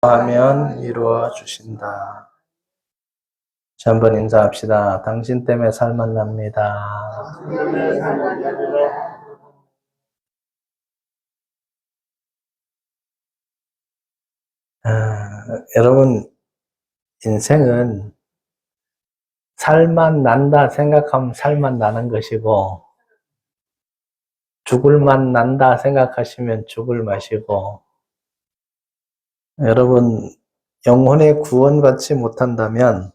하면 이루어 주신다. 한번 인사합시다. 당신 때문에 살만 납니다. 여러분, 인생은 살만 난다 생각하면 살만 나는 것이고, 죽을 만 난다 생각하시면 죽을 맛이고, 여러분, 영혼의 구원받지 못한다면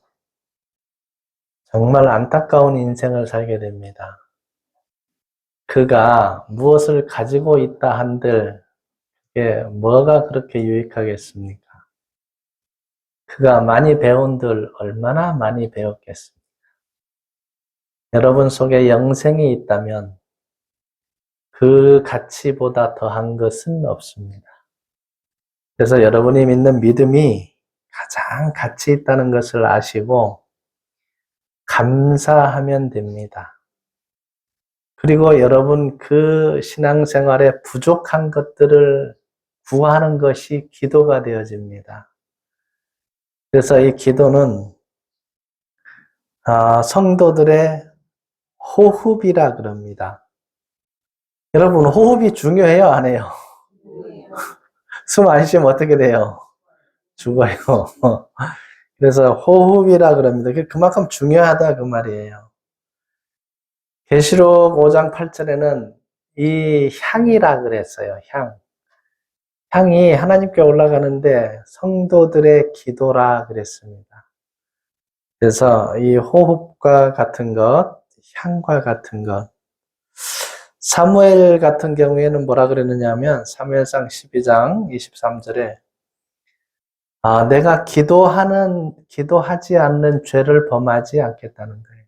정말 안타까운 인생을 살게 됩니다. 그가 무엇을 가지고 있다 한들 그게 뭐가 그렇게 유익하겠습니까? 그가 많이 배운들 얼마나 많이 배웠겠습니까? 여러분 속에 영생이 있다면 그 가치보다 더한 것은 없습니다. 그래서 여러분이 믿는 믿음이 가장 가치 있다는 것을 아시고 감사하면 됩니다. 그리고 여러분 그 신앙생활에 부족한 것들을 구하는 것이 기도가 되어집니다. 그래서 이 기도는 성도들의 호흡이라 그럽니다. 여러분 호흡이 중요해요? 안 해요? 숨 안 쉬면 어떻게 돼요? 죽어요. 그래서 호흡이라 그럽니다. 그만큼 중요하다 그 말이에요. 계시록 5장 8절에는 이 향이라 그랬어요. 향이 하나님께 올라가는데 성도들의 기도라 그랬습니다. 그래서 이 호흡과 같은 것, 향과 같은 것. 사무엘 같은 경우에는 뭐라 그랬느냐 하면 사무엘상 12장 23절에 내가 기도하지 않는 죄를 범하지 않겠다는 거예요.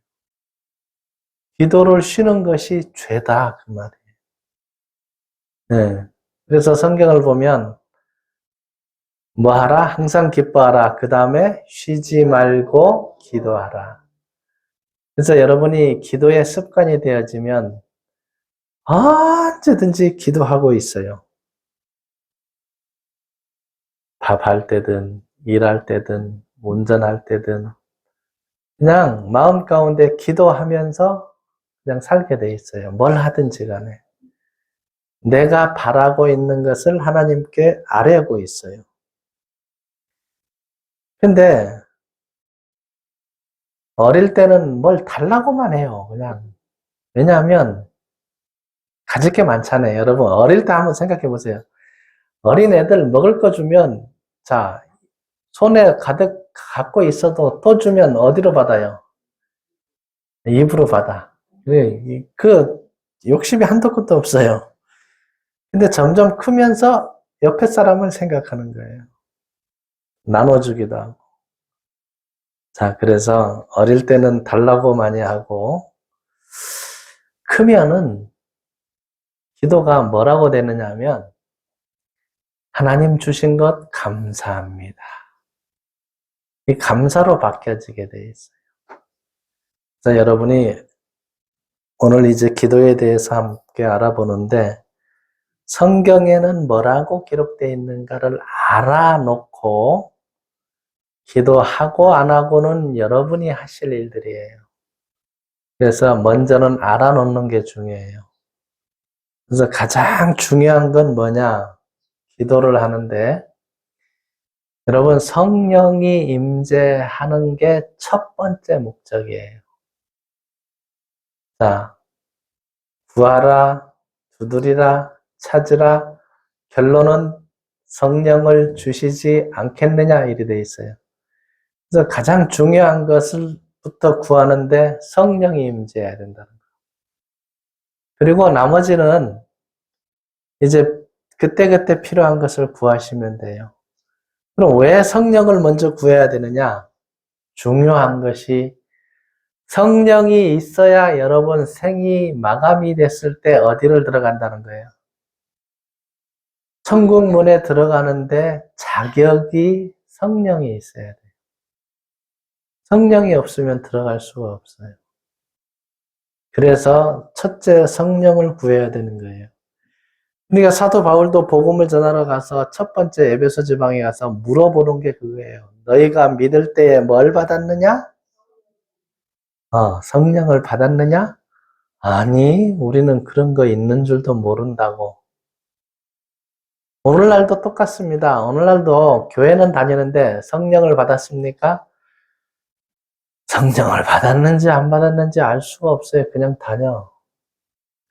기도를 쉬는 것이 죄다 그 말이에요. 네. 그래서 성경을 보면 뭐 하라? 항상 기뻐하라. 그 다음에 쉬지 말고 기도하라. 그래서 여러분이 기도의 습관이 되어지면 언제든지 기도하고 있어요. 밥할 때든 일할 때든 운전할 때든 그냥 마음 가운데 기도하면서 그냥 살게 돼 있어요. 뭘 하든지 간에. 내가 바라고 있는 것을 하나님께 아뢰고 있어요. 근데 어릴 때는 뭘 달라고만 해요. 그냥. 왜냐하면 가질 게 많잖아요. 여러분 어릴 때 한번 생각해 보세요. 어린 애들 먹을 거 주면 자 손에 가득 갖고 있어도 또 주면 어디로 받아요? 입으로 받아. 그 욕심이 한도 끝도 없어요. 근데 점점 크면서 옆에 사람을 생각하는 거예요. 나눠주기도 하고. 자, 그래서 어릴 때는 달라고 많이 하고, 크면은 기도가 뭐라고 되느냐 하면, 하나님 주신 것 감사합니다. 이 감사로 바뀌어지게 돼 있어요. 그래서 여러분이 오늘 이제 기도에 대해서 함께 알아보는데, 성경에는 뭐라고 기록되어 있는가를 알아놓고, 기도하고 안 하고는 여러분이 하실 일들이에요. 그래서 먼저는 알아놓는 게 중요해요. 그래서 가장 중요한 건 뭐냐? 기도를 하는데 여러분 성령이 임재하는 게 첫 번째 목적이에요. 자, 구하라, 두드리라, 찾으라. 결론은 성령을 주시지 않겠느냐 이리 돼 있어요. 그래서 가장 중요한 것을부터 구하는데 성령이 임재해야 된다는 거예요. 그리고 나머지는 이제 그때그때 필요한 것을 구하시면 돼요. 그럼 왜 성령을 먼저 구해야 되느냐? 중요한 것이 성령이 있어야 여러분 생이 마감이 됐을 때 어디를 들어간다는 거예요? 천국 문에 들어가는데 자격이 성령이 있어야 돼요. 성령이 없으면 들어갈 수가 없어요. 그래서 첫째 성령을 구해야 되는 거예요. 그러니까 사도 바울도 복음을 전하러 가서 첫 번째 에베소 지방에 가서 물어보는 게 그거예요. 너희가 믿을 때에 뭘 받았느냐? 성령을 받았느냐? 아니, 우리는 그런 거 있는 줄도 모른다고. 오늘날도 똑같습니다. 오늘날도 교회는 다니는데 성령을 받았습니까? 성령을 받았는지 안 받았는지 알 수가 없어요. 그냥 다녀.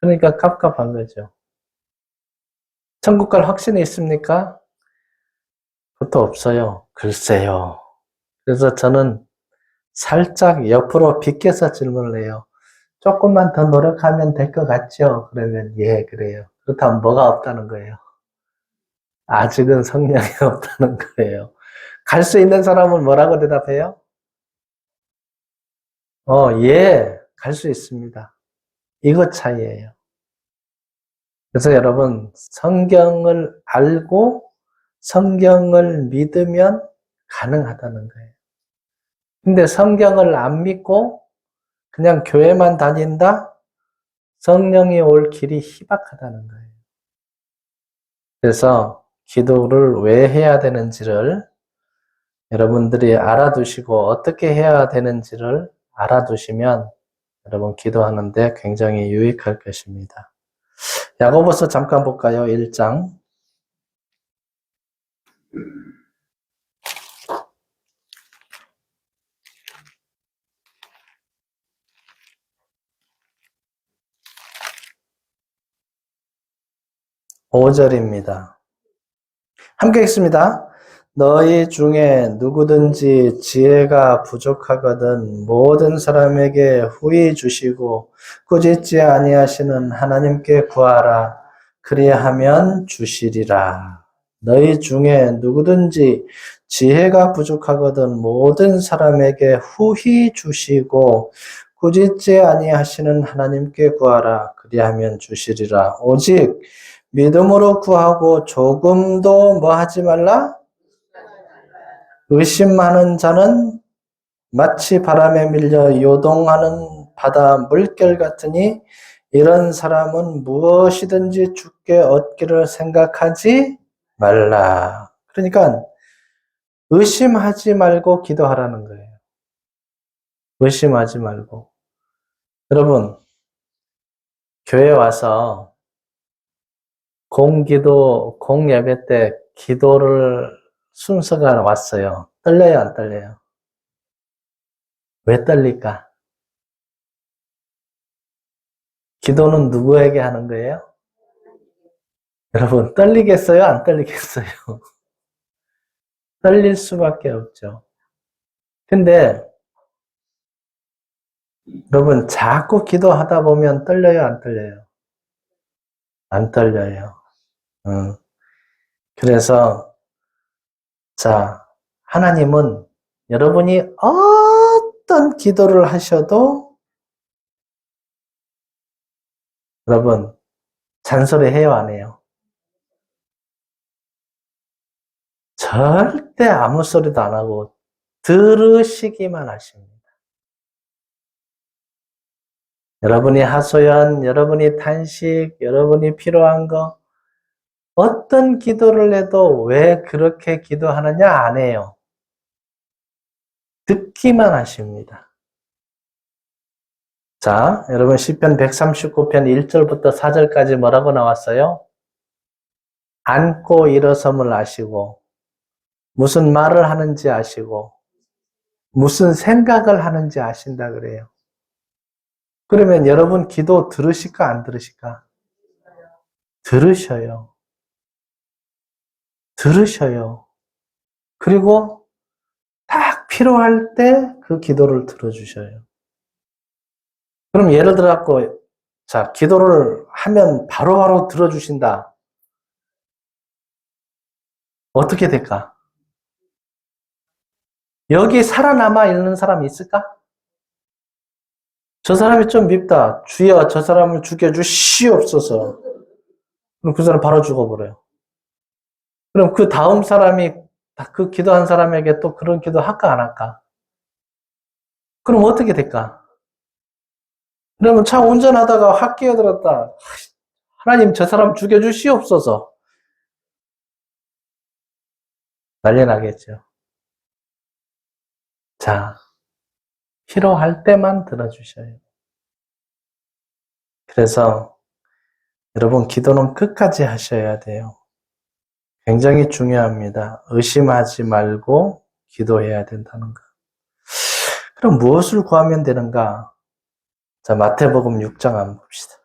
그러니까 깝깝한 거죠. 천국 갈 확신이 있습니까? 그것도 없어요. 글쎄요. 그래서 저는 살짝 옆으로 비껴서 질문을 해요. 조금만 더 노력하면 될 것 같죠? 그러면 예, 그래요. 그렇다면 뭐가 없다는 거예요? 아직은 성령이 없다는 거예요. 갈 수 있는 사람은 뭐라고 대답해요? 예, 갈 수 있습니다. 이것 차이예요. 그래서 여러분, 성경을 알고 성경을 믿으면 가능하다는 거예요. 근데 성경을 안 믿고 그냥 교회만 다닌다? 성령이 올 길이 희박하다는 거예요. 그래서 기도를 왜 해야 되는지를 여러분들이 알아두시고 어떻게 해야 되는지를 알아두시면 여러분 기도하는데 굉장히 유익할 것입니다. 야고보서 잠깐 볼까요? 1장. (5) 절입니다. 함께 읽습니다. 너희 중에 누구든지 지혜가 부족하거든 모든 사람에게 후히 주시고 꾸짖지 아니하시는 하나님께 구하라. 그리하면 주시리라. 너희 중에 누구든지 지혜가 부족하거든 모든 사람에게 후히 주시고 꾸짖지 아니하시는 하나님께 구하라. 그리하면 주시리라. 오직 믿음으로 구하고 조금도 뭐 하지 말라? 의심하는 자는 마치 바람에 밀려 요동하는 바다 물결 같으니 이런 사람은 무엇이든지 주께 얻기를 생각하지 말라. 그러니까 의심하지 말고 기도하라는 거예요. 의심하지 말고. 여러분, 교회 와서 공기도, 공예배 때 기도를 순서가 왔어요. 떨려요, 안 떨려요? 왜 떨릴까? 기도는 누구에게 하는 거예요? 여러분, 떨리겠어요? 안 떨리겠어요? 떨릴 수밖에 없죠. 근데, 여러분, 자꾸 기도하다 보면 떨려요, 안 떨려요? 안 떨려요. 그래서, 자, 하나님은 여러분이 어떤 기도를 하셔도 여러분, 잔소리 해요, 안 해요? 절대 아무 소리도 안 하고 들으시기만 하십니다. 여러분이 하소연, 여러분이 탄식, 여러분이 필요한 거 어떤 기도를 해도 왜 그렇게 기도하느냐 안 해요. 듣기만 하십니다. 자, 여러분 시편 139편 1절부터 4절까지 뭐라고 나왔어요? 앉고 일어섬을 아시고 무슨 말을 하는지 아시고 무슨 생각을 하는지 아신다 그래요. 그러면 여러분 기도 들으실까 안 들으실까? 들으셔요. 들으셔요. 그리고 딱 필요할 때 그 기도를 들어주셔요. 그럼 예를 들어갖고 자, 기도를 하면 바로바로 들어주신다. 어떻게 될까? 여기 살아남아 있는 사람이 있을까? 저 사람이 좀 밉다. 주여 저 사람을 죽여주시옵소서. 그럼 그 사람 바로 죽어버려요. 그럼 그 다음 사람이 그 기도한 사람에게 또 그런 기도 할까 안 할까? 그럼 어떻게 될까? 그러면 차 운전하다가 확 끼어들었다. 하나님 저 사람 죽여주시옵소서. 난리 나겠죠. 자, 필요할 때만 들어주셔요. 그래서 여러분 기도는 끝까지 하셔야 돼요. 굉장히 중요합니다. 의심하지 말고 기도해야 된다는 거. 그럼 무엇을 구하면 되는가? 자, 마태복음 6장 한번 봅시다.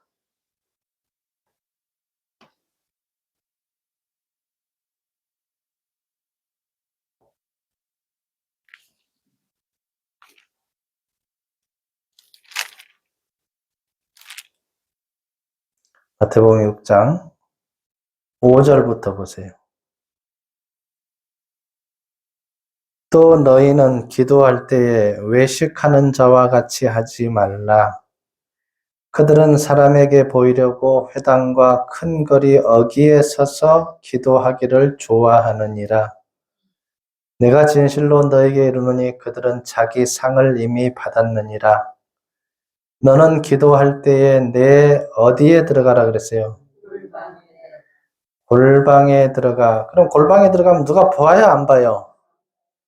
마태복음 6장 5절부터 보세요. 또 너희는 기도할 때에 외식하는 자와 같이 하지 말라. 그들은 사람에게 보이려고 회당과 큰 거리 어귀에 서서 기도하기를 좋아하느니라. 내가 진실로 너에게 이르노니 그들은 자기 상을 이미 받았느니라. 너는 기도할 때에 내 어디에 들어가라 그랬어요? 골방에 들어가. 그럼 골방에 들어가면 누가 봐요? 안 봐요?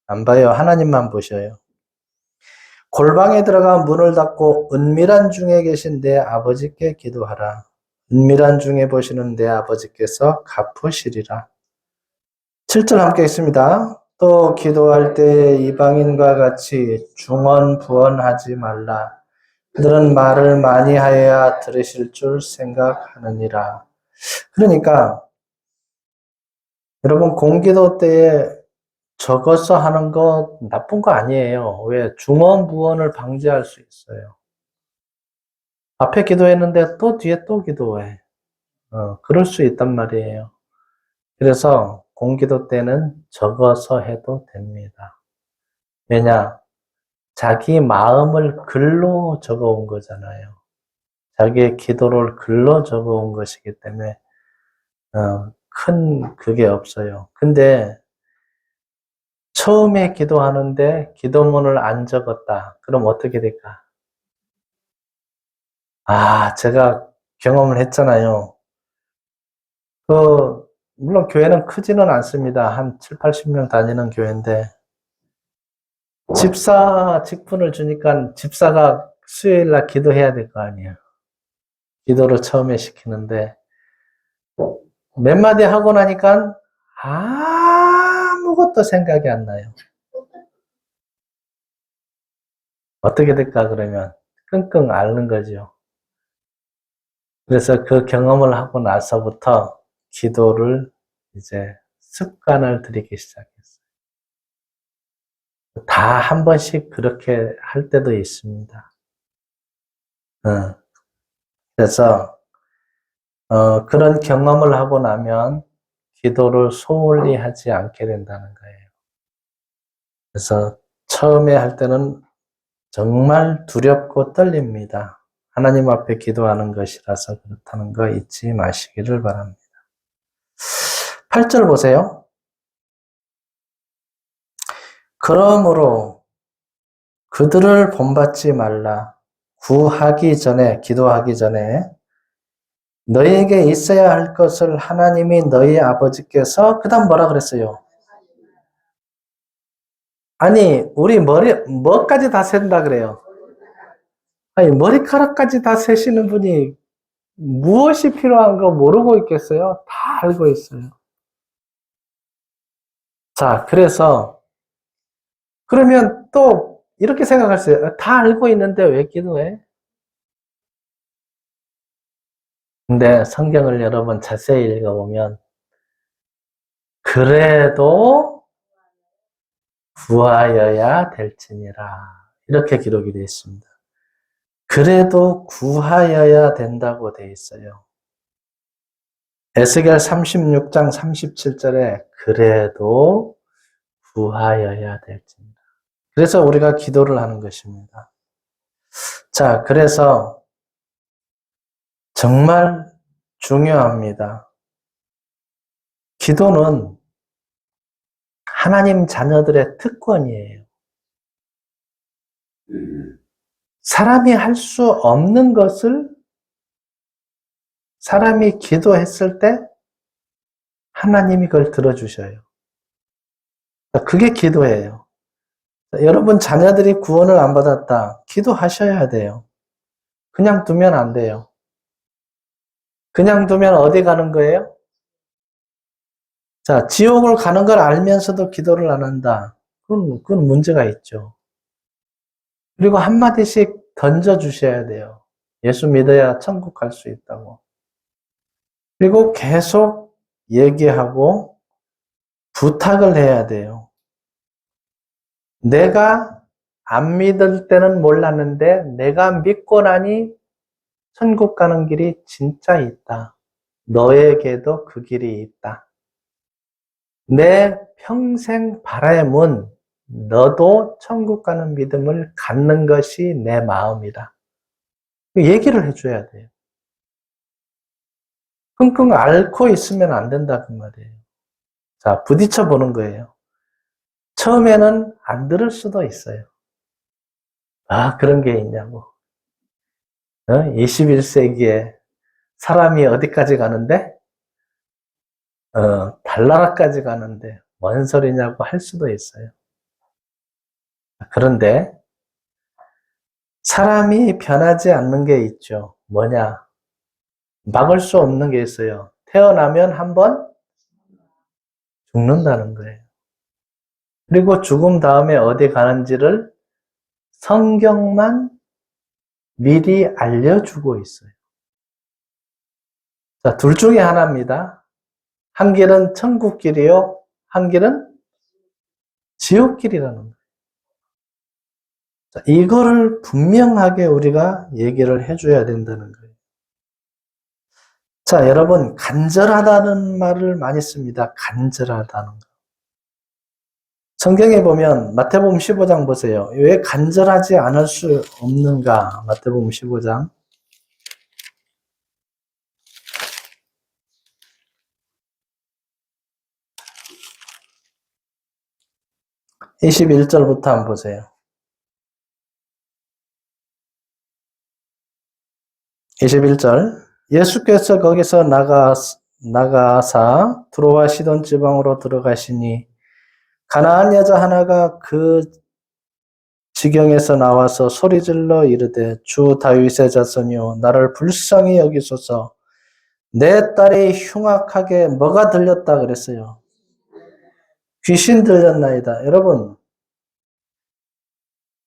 안 봐요. 하나님만 보셔요. 골방에 들어가 문을 닫고 은밀한 중에 계신 내 아버지께 기도하라. 은밀한 중에 보시는 내 아버지께서 갚으시리라. 7절 함께 있습니다. 또 기도할 때 이방인과 같이 중언부언하지 말라. 그들은 말을 많이 하여야 들으실 줄 생각하느니라. 그러니까 여러분 공기도 때에 적어서 하는 거 나쁜 거 아니에요. 왜? 중언부언을 방지할 수 있어요. 앞에 기도했는데 또 뒤에 또 기도해. 그럴 수 있단 말이에요. 그래서 공기도 때는 적어서 해도 됩니다. 왜냐? 자기 마음을 글로 적어온 거잖아요. 자기의 기도를 글로 적어온 것이기 때문에 큰 그게 없어요. 근데 처음에 기도하는데 기도문을 안 적었다. 그럼 어떻게 될까? 제가 경험을 했잖아요. 물론 교회는 크지는 않습니다. 한 7, 80명 다니는 교회인데 집사 직분을 주니까 집사가 수요일 날 기도해야 될 거 아니에요. 기도를 처음에 시키는데 몇 마디 하고 나니까 아무것도 생각이 안 나요. 어떻게 될까 그러면 끙끙 앓는 거죠. 그래서 그 경험을 하고 나서부터 기도를 이제 습관을 들이기 시작했어요. 다 한 번씩 그렇게 할 때도 있습니다. 그래서 그런 경험을 하고 나면 기도를 소홀히 하지 않게 된다는 거예요. 그래서 처음에 할 때는 정말 두렵고 떨립니다. 하나님 앞에 기도하는 것이라서 그렇다는 거 잊지 마시기를 바랍니다. 8절 보세요. 그러므로 그들을 본받지 말라. 기도하기 전에 너희에게 있어야 할 것을 하나님이 너희 아버지께서 그 다음 뭐라 그랬어요? 아니 우리 뭐까지 다 센다 그래요? 아니 머리카락까지 다 세시는 분이 무엇이 필요한 거 모르고 있겠어요? 다 알고 있어요. 자, 그러면 또 이렇게 생각할 수 있어요. 다 알고 있는데 왜 기도해? 근데 성경을 여러분 자세히 읽어보면 그래도 구하여야 될지니라 이렇게 기록이 되어 있습니다. 그래도 구하여야 된다고 되어 있어요. 에스겔 36장 37절에 그래도 구하여야 될지니라. 그래서 우리가 기도를 하는 것입니다. 자, 그래서 정말 중요합니다. 기도는 하나님 자녀들의 특권이에요. 사람이 할 수 없는 것을 사람이 기도했을 때 하나님이 그걸 들어주셔요. 그게 기도예요. 여러분 자녀들이 구원을 안 받았다. 기도하셔야 돼요. 그냥 두면 안 돼요. 그냥 두면 어디 가는 거예요? 자, 지옥을 가는 걸 알면서도 기도를 안 한다. 그건 문제가 있죠. 그리고 한마디씩 던져주셔야 돼요. 예수 믿어야 천국 갈 수 있다고. 그리고 계속 얘기하고 부탁을 해야 돼요. 내가 안 믿을 때는 몰랐는데 내가 믿고 나니 천국 가는 길이 진짜 있다. 너에게도 그 길이 있다. 내 평생 바람은 너도 천국 가는 믿음을 갖는 것이 내 마음이다. 얘기를 해줘야 돼요. 끙끙 앓고 있으면 안 된다 그 말이에요. 자, 부딪혀 보는 거예요. 처음에는 안 들을 수도 있어요. 아, 그런 게 있냐고. 21세기에 사람이 어디까지 가는데? 달나라까지 가는데 뭔 소리냐고 할 수도 있어요. 그런데 사람이 변하지 않는 게 있죠. 뭐냐? 막을 수 없는 게 있어요. 태어나면 한번 죽는다는 거예요. 그리고 죽음 다음에 어디 가는지를 성경만 미리 알려주고 있어요. 자, 둘 중에 하나입니다. 한 길은 천국길이요. 한 길은 지옥길이라는 거예요. 자, 이거를 분명하게 우리가 얘기를 해줘야 된다는 거예요. 자, 여러분, 간절하다는 말을 많이 씁니다. 간절하다는 거. 성경에 보면 마태복음 15장 보세요. 왜 간절하지 않을 수 없는가? 마태복음 15장. 21절부터 한번 보세요. 21절. 예수께서 거기서 나가사 두로와 시돈 지방으로 들어가시니 가나안 여자 하나가 그 지경에서 나와서 소리질러 이르되 주 다윗의 자손이여 나를 불쌍히 여기소서 내 딸이 흉악하게 뭐가 들렸다 그랬어요. 귀신 들렸나이다. 여러분,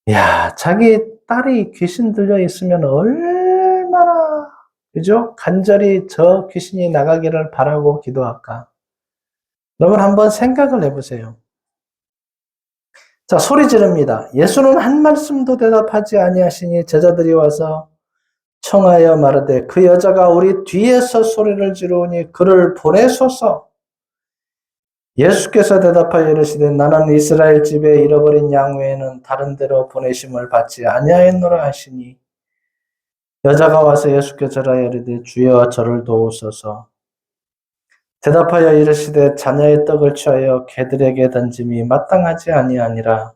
야, 자기 딸이 귀신 들려 있으면 얼마나, 그죠? 간절히 저 귀신이 나가기를 바라고 기도할까? 여러분 한번 생각을 해보세요. 자, 소리 지릅니다. 예수는 한 말씀도 대답하지 아니하시니 제자들이 와서 청하여 말하되 그 여자가 우리 뒤에서 소리를 지르니 그를 보내소서. 예수께서 대답하여 이르시되 나는 이스라엘 집에 잃어버린 양 외에는 다른 데로 보내심을 받지 아니하였노라 하시니 여자가 와서 예수께 절하여 이르되 주여 저를 도우소서. 대답하여 이르시되 자녀의 떡을 취하여 개들에게 던짐이 마땅하지 아니하니라.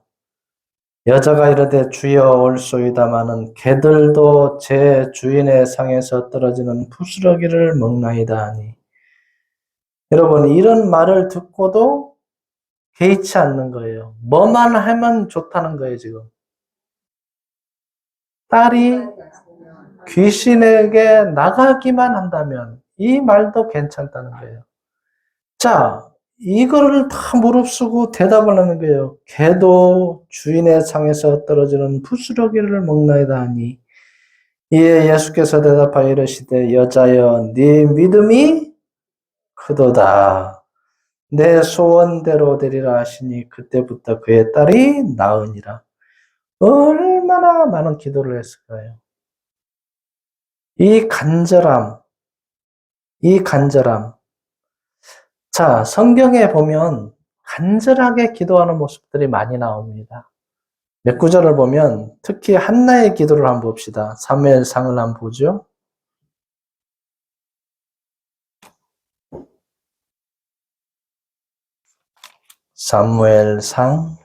여자가 이르되 주여 올소이다마는 개들도 제 주인의 상에서 떨어지는 부스러기를 먹나이다 하니. 여러분 이런 말을 듣고도 개의치 않는 거예요. 뭐만 하면 좋다는 거예요 지금. 딸이 귀신에게 나가기만 한다면 이 말도 괜찮다는 거예요. 자, 이거를 다 무릅쓰고 대답을 하는 거예요. 개도 주인의 상에서 떨어지는 부스러기를 먹나이다 하니 이에 예수께서 대답하여 이르시되 여자여 네 믿음이 크도다. 내 소원대로 되리라 하시니 그때부터 그의 딸이 나으니라. 얼마나 많은 기도를 했을까요? 이 간절함, 이 간절함. 자, 성경에 보면 간절하게 기도하는 모습들이 많이 나옵니다. 몇 구절을 보면 특히 한나의 기도를 한번 봅시다. 사무엘상을 한번 보죠. 사무엘상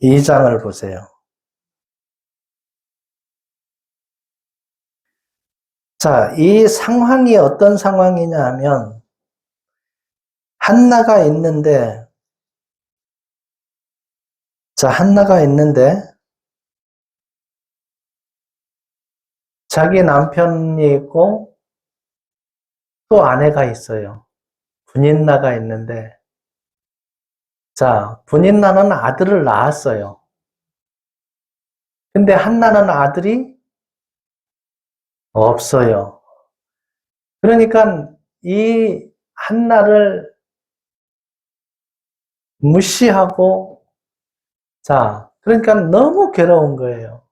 2장을 보세요. 자, 이 상황이 어떤 상황이냐 하면 한나가 있는데 자기 남편이 있고 또 아내가 있어요. 분인나가 있는데 자, 분인나는 아들을 낳았어요. 근데 한나는 아들이 없어요. 그러니까 이 한나를 무시하고 자, 그러니까 너무 괴로운 거예요.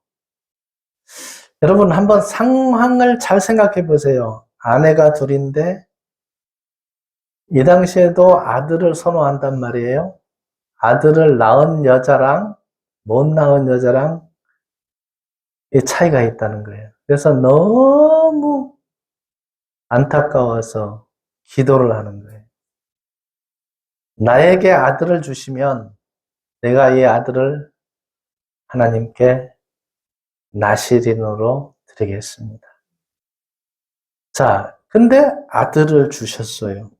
여러분 한번 상황을 잘 생각해 보세요. 아내가 둘인데 이 당시에도 아들을 선호한단 말이에요. 아들을 낳은 여자랑 못 낳은 여자랑 이 차이가 있다는 거예요. 그래서 너무 안타까워서 기도를 하는 거예요. 나에게 아들을 주시면 내가 이 아들을 하나님께 나시린으로 드리겠습니다. 자, 근데 아들을 주셨어요.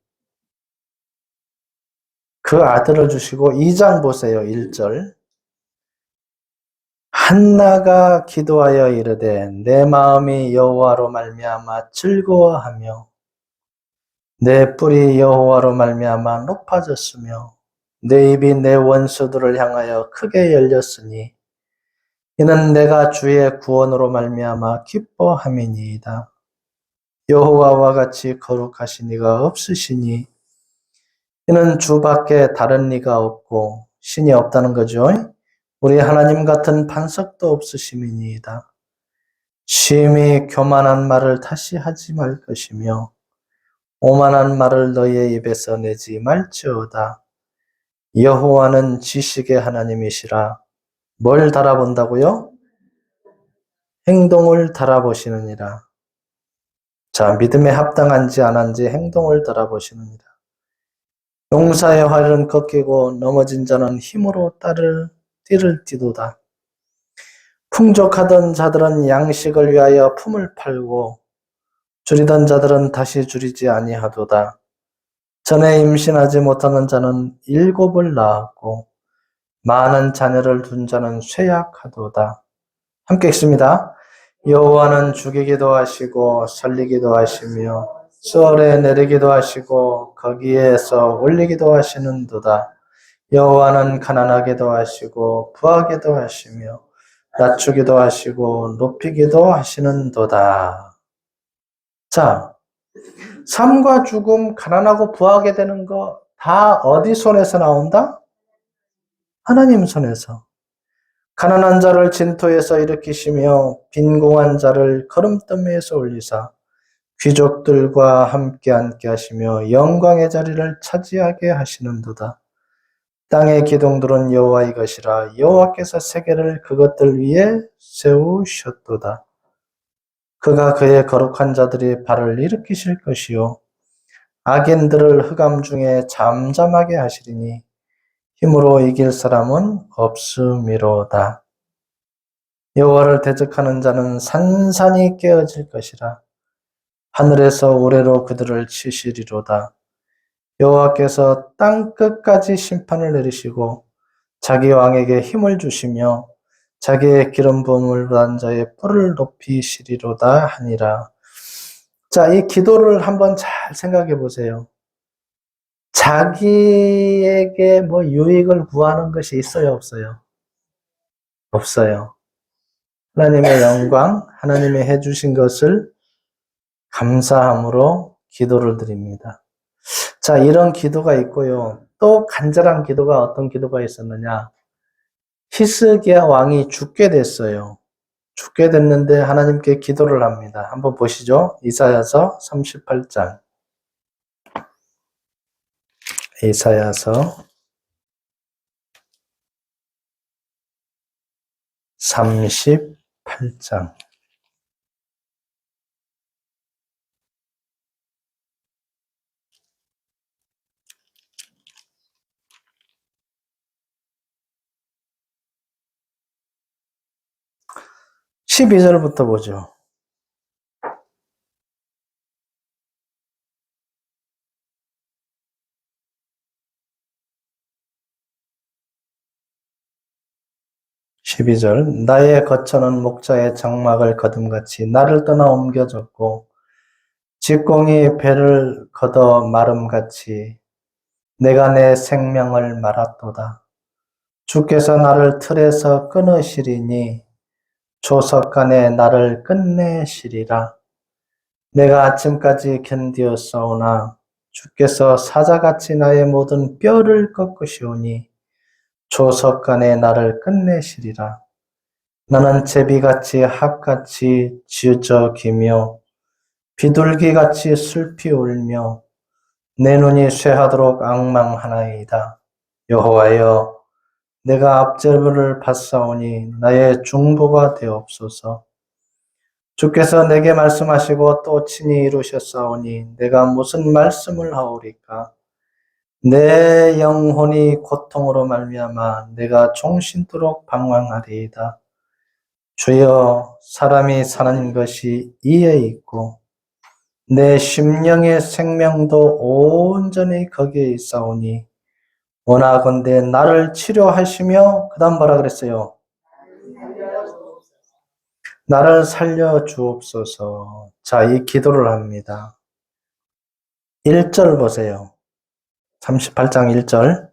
그 아들을 주시고 2장 보세요. 1절. 한나가 기도하여 이르되 내 마음이 여호와로 말미암아 즐거워하며 내 뿔이 여호와로 말미암아 높아졌으며 내 입이 내 원수들을 향하여 크게 열렸으니 이는 내가 주의 구원으로 말미암아 기뻐함이니이다. 여호와와 같이 거룩하신 이가 없으시니 이는 주밖에 다른 이가 없고 신이 없다는 거죠. 우리 하나님 같은 반석도 없으심이니이다. 심히 교만한 말을 다시 하지 말 것이며 오만한 말을 너희의 입에서 내지 말지어다. 여호와는 지식의 하나님이시라. 뭘 달아본다고요? 행동을 달아보시느니라. 자, 믿음에 합당한지 안 한지 행동을 달아보시느니라. 용사의 활은 꺾이고 넘어진 자는 힘으로 띠를 띠도다. 풍족하던 자들은 양식을 위하여 품을 팔고 줄이던 자들은 다시 줄이지 아니하도다. 전에 임신하지 못하는 자는 7을 낳았고 많은 자녀를 둔 자는 쇠약하도다. 함께 읽습니다. 여호와는 죽이기도 하시고 살리기도 하시며 수월에 내리기도 하시고 거기에서 올리기도 하시는도다. 여호와는 가난하게도 하시고 부하게도 하시며 낮추기도 하시고 높이기도 하시는도다. 자, 삶과 죽음, 가난하고 부하게 되는 거 다 어디 손에서 나온다? 하나님 손에서. 가난한 자를 진토에서 일으키시며 빈공한 자를 거름더미에서 올리사 귀족들과 함께 앉게 하시며 영광의 자리를 차지하게 하시는도다. 땅의 기둥들은 여호와의 것이라 여호와께서 세계를 그것들 위에 세우셨도다. 그가 그의 거룩한 자들이 발을 일으키실 것이요 악인들을 흑암 중에 잠잠하게 하시리니 힘으로 이길 사람은 없음이로다. 여호와를 대적하는 자는 산산이 깨어질 것이라. 하늘에서 우레로 그들을 치시리로다. 여호와께서 땅 끝까지 심판을 내리시고 자기 왕에게 힘을 주시며 자기의 기름 부음을 받은 자의 뿔을 높이시리로다 하니라. 자, 이 기도를 한번 잘 생각해 보세요. 자기에게 뭐 유익을 구하는 것이 있어요, 없어요? 없어요. 하나님의 영광, 하나님의 해주신 것을 감사함으로 기도를 드립니다. 자, 이런 기도가 있고요. 또 간절한 기도가 어떤 기도가 있었느냐? 히스기야 왕이 죽게 됐어요. 죽게 됐는데 하나님께 기도를 합니다. 한번 보시죠. 이사야서 38장. 이사야서 38장. 12절부터 보죠. 나의 거처는 목자의 장막을 거둠같이 나를 떠나 옮겨졌고 직공이 배를 걷어 마름같이 내가 내 생명을 말았도다. 주께서 나를 틀에서 끊으시리니 조석간에 나를 끝내시리라. 내가 아침까지 견디었사오나 주께서 사자같이 나의 모든 뼈를 꺾으시오니 조석간에 나를 끝내시리라. 나는 제비같이 학같이 지저귀며 비둘기같이 슬피 울며 내 눈이 쇠하도록 앙망하나이다. 여호와여, 내가 압제를 받사오니 나의 중보가 되옵소서. 주께서 내게 말씀하시고 또 친히 이루셨사오니 내가 무슨 말씀을 하오리까? 내 영혼이 고통으로 말미암아 내가 종신토록 방황하리이다. 주여, 사람이 사는 것이 이에 있고 내 심령의 생명도 온전히 거기에 있사오니 원하건대 나를 치료하시며 그 다음 뭐라 그랬어요? 나를 살려 주옵소서. 자, 이 기도를 합니다. 1절 보세요. 38장 1절.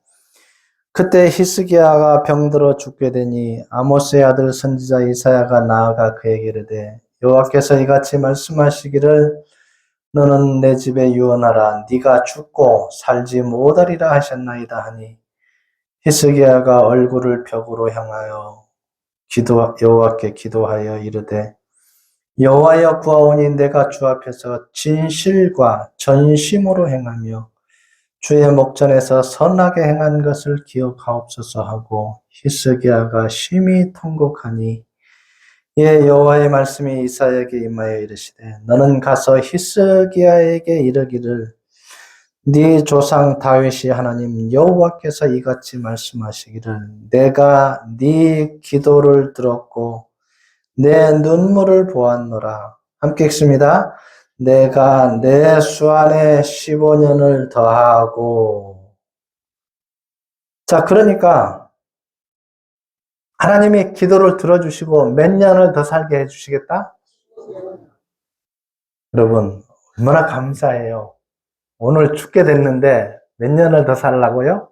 그때 히스기야가 병들어 죽게 되니 아모스의 아들 선지자 이사야가 나아가 그에게 이르되 여호와께서 이같이 말씀하시기를 너는 내 집에 유언하라. 네가 죽고 살지 못하리라 하셨나이다 하니 히스기야가 얼굴을 벽으로 향하여 여호와께 기도하여 이르되 여호와여 구하오니 내가 주 앞에서 진실과 전심으로 행하며 주의 목전에서 선하게 행한 것을 기억하옵소서 하고 히스기야가 심히 통곡하니 이에 여호와의 말씀이 이사야에게 임하여 이르시되 너는 가서 히스기야에게 이르기를 네 조상 다윗이 하나님 여호와께서 이같이 말씀하시기를 내가 네 기도를 들었고 내 눈물을 보았노라. 함께 읽습니다. 내가 내 수 안에 15년을 더하고. 자, 그러니까 하나님이 기도를 들어주시고 몇 년을 더 살게 해주시겠다? 여러분, 얼마나 감사해요. 오늘 죽게 됐는데 몇 년을 더 살라고요?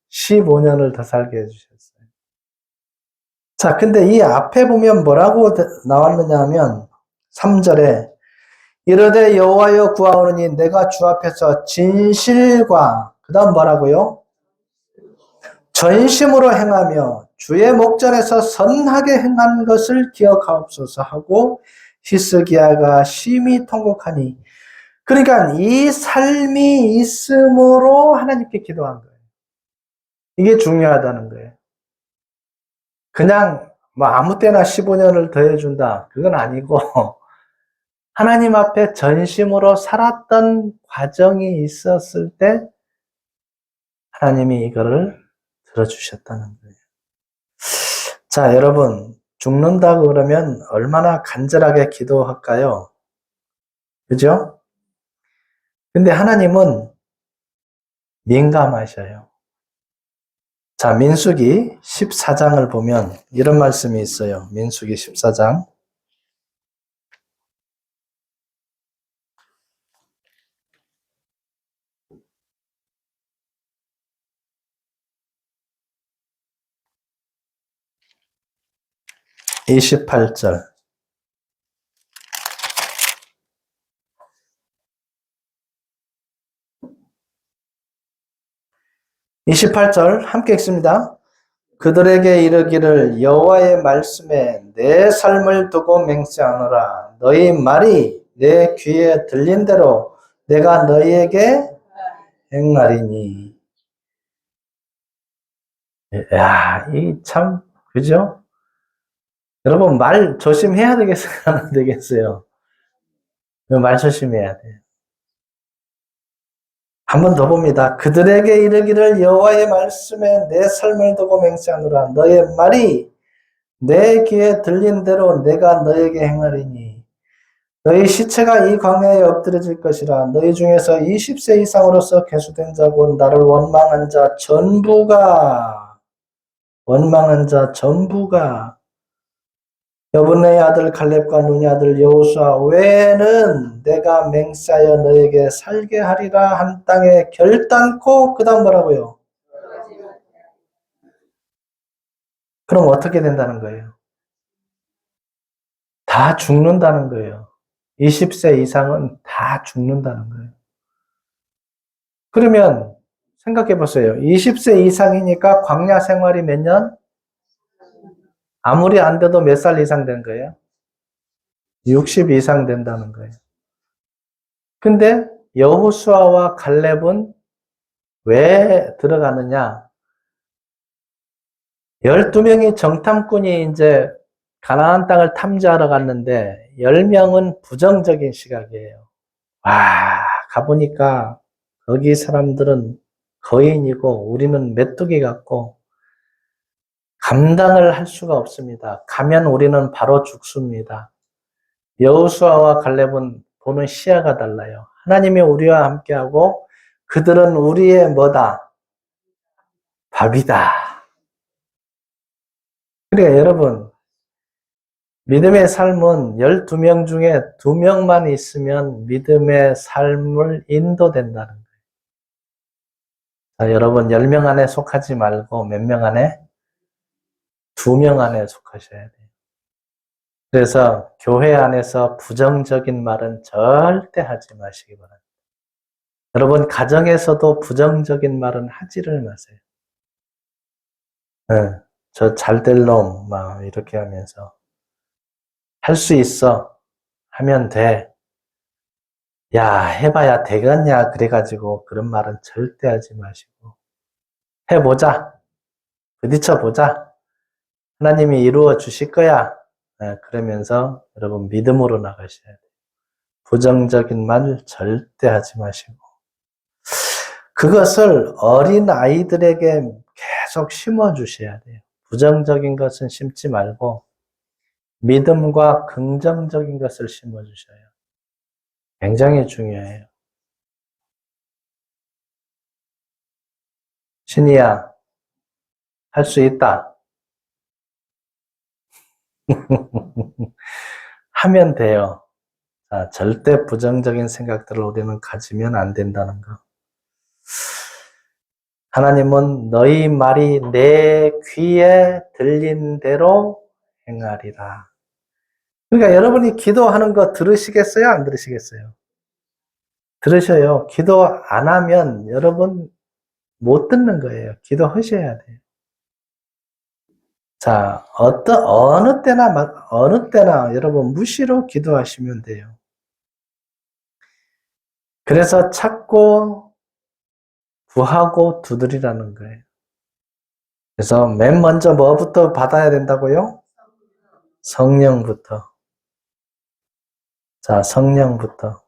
15년을 더 살게 해주셨어요. 자, 근데 이 앞에 보면 뭐라고 나왔느냐 하면 3절에 이르되 여호와여 구하오니 내가 주 앞에서 진실과 그 다음 뭐라고요? 전심으로 행하며 주의 목전에서 선하게 행한 것을 기억하옵소서 하고 히스기야가 심히 통곡하니 그러니까 이 삶이 있음으로 하나님께 기도한 거예요. 이게 중요하다는 거예요. 그냥 뭐 아무 때나 15년을 더해준다. 그건 아니고 하나님 앞에 전심으로 살았던 과정이 있었을 때 하나님이 이거를 들어주셨다는 거예요. 자, 여러분 죽는다고 그러면 얼마나 간절하게 기도할까요? 그죠? 근데 하나님은 민감하셔요. 자, 민수기 14장을 보면 이런 말씀이 있어요. 민수기 14장 28절 28절 함께 읽습니다. 그들에게 이르기를 여호와의 말씀에 내 삶을 두고 맹세하노라. 너희 말이 내 귀에 들린 대로 내가 너희에게 행하리니. 야, 이 참 그죠? 여러분 말 조심해야 되겠어요? 안 되겠어요? 말 조심해야 돼요. 한 번 더 봅니다. 그들에게 이르기를 여호와의 말씀에 내 삶을 두고 맹세하노라. 너의 말이 내 귀에 들린 대로 내가 너에게 행하리니 너희 시체가 이 광야에 엎드려질 것이라. 너희 중에서 20세 이상으로서 계수된 자고 나를 원망한 자 전부가 여분의 아들 갈렙과 눈의 아들 여호수아 외에는 내가 맹세하여 너에게 살게 하리라 한 땅에 결단코. 그 다음 뭐라고요? 그럼 어떻게 된다는 거예요? 다 죽는다는 거예요. 20세 이상은 다 죽는다는 거예요. 그러면 생각해 보세요. 20세 이상이니까 광야 생활이 몇 년? 아무리 안 돼도 몇 살 이상 된 거예요? 60 이상 된다는 거예요. 근데 여호수아와 갈렙은 왜 들어가느냐? 12명이 정탐꾼이 이제 가나안 땅을 탐지하러 갔는데 10명은 부정적인 시각이에요. 와, 가보니까 거기 사람들은 거인이고 우리는 메뚜기 같고 감당을 할 수가 없습니다. 가면 우리는 바로 죽습니다. 여호수아와 갈렙은 보는 시야가 달라요. 하나님이 우리와 함께하고 그들은 우리의 뭐다? 밥이다. 그러니까 여러분, 믿음의 삶은 12명 중에 2명만 있으면 믿음의 삶을 인도된다는 거예요. 자, 여러분 10명 안에 속하지 말고 몇 명 안에? 2명 안에 속하셔야 돼요. 그래서 교회 안에서 부정적인 말은 절대 하지 마시기 바랍니다. 여러분 가정에서도 부정적인 말은 하지를 마세요. 네, 저 잘될 놈 막 이렇게 하면서 할 수 있어 하면 돼. 야 해봐야 되겠냐 그래가지고 그런 말은 절대 하지 마시고 해보자. 부딪혀보자. 하나님이 이루어 주실 거야. 네, 그러면서 여러분 믿음으로 나가셔야 돼요. 부정적인 말 절대 하지 마시고 그것을 어린 아이들에게 계속 심어 주셔야 돼요. 부정적인 것은 심지 말고 믿음과 긍정적인 것을 심어 주셔요. 굉장히 중요해요. 신이야, 할 수 있다. 하면 돼요. 자, 절대 부정적인 생각들을 우리는 가지면 안 된다는 거. 하나님은 너희 말이 내 귀에 들린 대로 행하리라. 그러니까 여러분이 기도하는 거 들으시겠어요? 안 들으시겠어요? 들으셔요. 기도 안 하면 여러분 못 듣는 거예요. 기도하셔야 돼요. 자, 어느 때나 여러분 무시로 기도하시면 돼요. 그래서 찾고 구하고 두드리라는 거예요. 그래서 맨 먼저 뭐부터 받아야 된다고요? 성령부터. 자, 성령부터.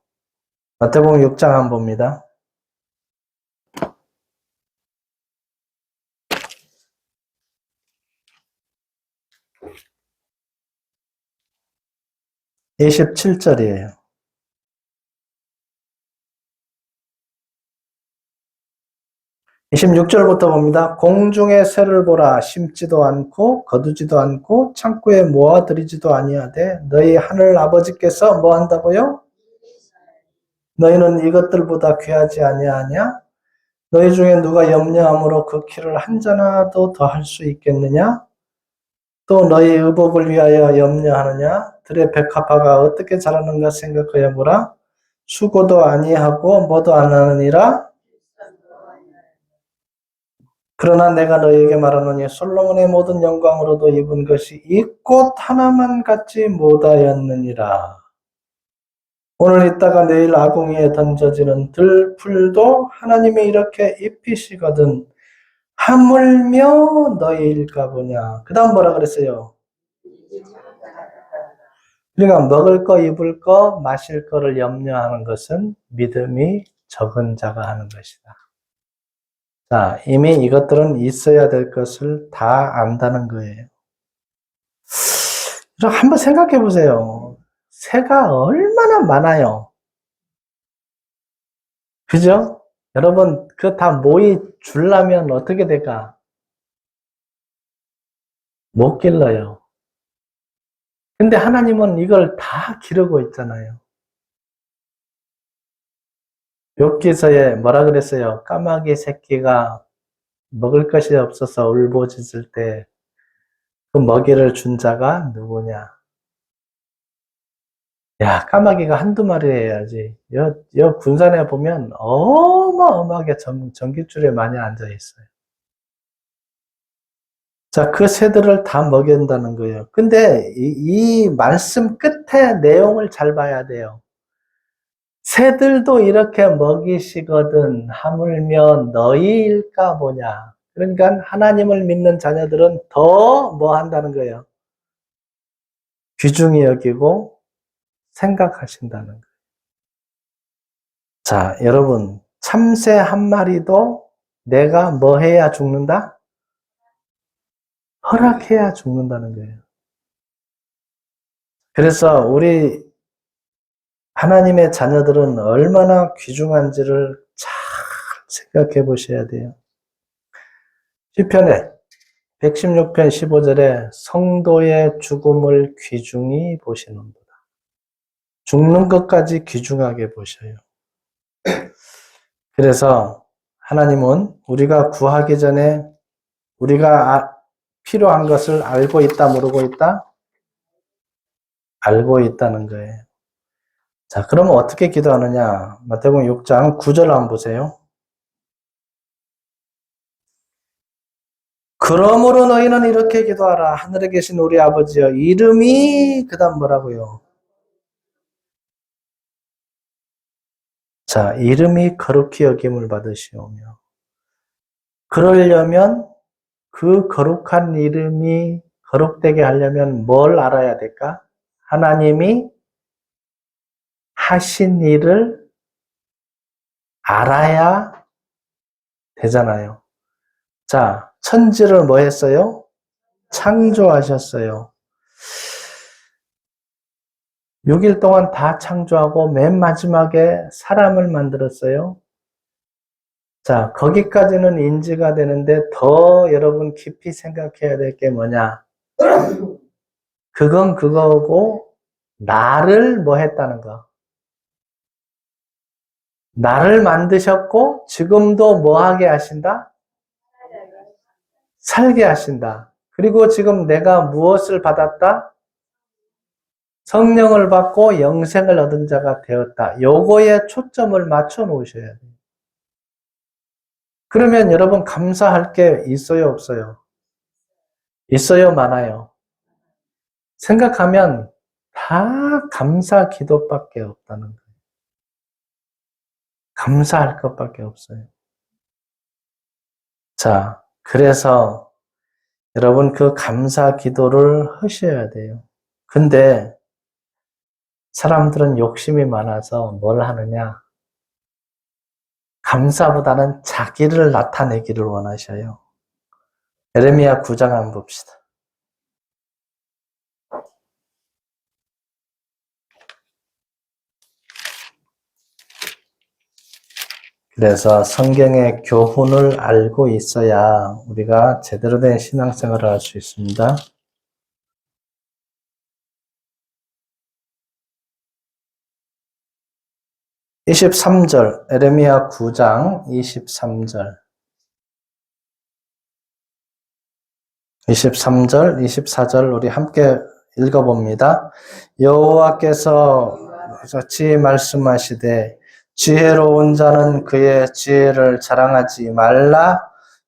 마태복음 6장 한번 봅니다. (27절이에요) 26절부터 봅니다. 공중의 새를 보라. 심지도 않고 거두지도 않고 창고에 모아들이지도 아니하되 너희 하늘 아버지께서 뭐 한다고요? 너희는 이것들보다 귀하지 아니하냐? 너희 중에 누가 염려함으로 그 키를 한 자나도 더 할 수 있겠느냐? 또 너희 의복을 위하여 염려하느냐? 들의 백합화가 어떻게 자라는가 생각하여 보라. 수고도 아니하고 뭐도 안 하느니라. 그러나 내가 너희에게 말하노니 솔로몬의 모든 영광으로도 입은 것이 이 꽃 하나만 갖지 못하였느니라. 오늘 있다가 내일 아궁이에 던져지는 들풀도 하나님이 이렇게 입히시거든 하물며 너희일까 보냐. 그 다음 뭐라 그랬어요? 그러니까 먹을 거, 입을 거, 마실 거를 염려하는 것은 믿음이 적은 자가 하는 것이다. 자, 이미 이것들은 있어야 될 것을 다 안다는 거예요. 한번 생각해 보세요. 새가 얼마나 많아요. 그죠? 여러분, 그 다 모이 줄라면 어떻게 될까? 못 길러요. 근데 하나님은 이걸 다 기르고 있잖아요. 욥기서에 뭐라 그랬어요? 까마귀 새끼가 먹을 것이 없어서 울부짖을 때 그 먹이를 준 자가 누구냐? 야, 까마귀가 한두 마리 해야지. 여 군산에 보면 어마어마하게 전깃줄에 많이 앉아 있어요. 자, 그 새들을 다 먹인다는 거예요. 근데 이 말씀 끝에 내용을 잘 봐야 돼요. 새들도 이렇게 먹이시거든 하물며 너희일까 보냐. 그러니까 하나님을 믿는 자녀들은 더 뭐 한다는 거예요. 귀중히 여기고 생각하신다는 거예요. 자, 여러분, 참새 한 마리도 내가 뭐 해야 죽는다? 허락해야 죽는다는 거예요. 그래서 우리 하나님의 자녀들은 얼마나 귀중한지를 잘 생각해 보셔야 돼요. 시편에 116편 15절에 성도의 죽음을 귀중히 보시는도다. 죽는 것까지 귀중하게 보셔요. 그래서 하나님은 우리가 구하기 전에 우리가 필요한 것을 알고 있다, 모르고 있다? 알고 있다는 거예요. 자, 그러면 어떻게 기도하느냐? 마태복음 6장 9절 한번 보세요. 그러므로 너희는 이렇게 기도하라. 하늘에 계신 우리 아버지여, 이름이 그다음 뭐라고요? 자, 이름이 거룩히 여김을 받으시오며. 그러려면 그 거룩한 이름이 거룩되게 하려면 뭘 알아야 될까? 하나님이 하신 일을 알아야 되잖아요. 자, 천지를 뭐 했어요? 창조하셨어요. 6일 동안 다 창조하고 맨 마지막에 사람을 만들었어요. 자, 거기까지는 인지가 되는데 더 여러분 깊이 생각해야 될 게 뭐냐? 그건 그거고 나를 뭐 했다는 거. 나를 만드셨고 지금도 뭐 하게 하신다? 살게 하신다. 그리고 지금 내가 무엇을 받았다? 성령을 받고 영생을 얻은 자가 되었다. 요거에 초점을 맞춰 놓으셔야 돼요. 그러면 여러분 감사할 게 있어요, 없어요? 있어요, 많아요? 생각하면 다 감사 기도밖에 없다는 거예요. 감사할 것밖에 없어요. 자, 그래서 여러분 그 감사 기도를 하셔야 돼요. 근데 사람들은 욕심이 많아서 뭘 하느냐? 감사보다는 자기를 나타내기를 원하셔요. 예레미야 9장 한번 봅시다. 그래서 성경의 교훈을 알고 있어야 우리가 제대로 된 신앙생활을 할 수 있습니다. 23절, 예레미야 9장 23절. 23절, 24절 우리 함께 읽어봅니다. 여호와께서 같이 말씀하시되 지혜로운 자는 그의 지혜를 자랑하지 말라.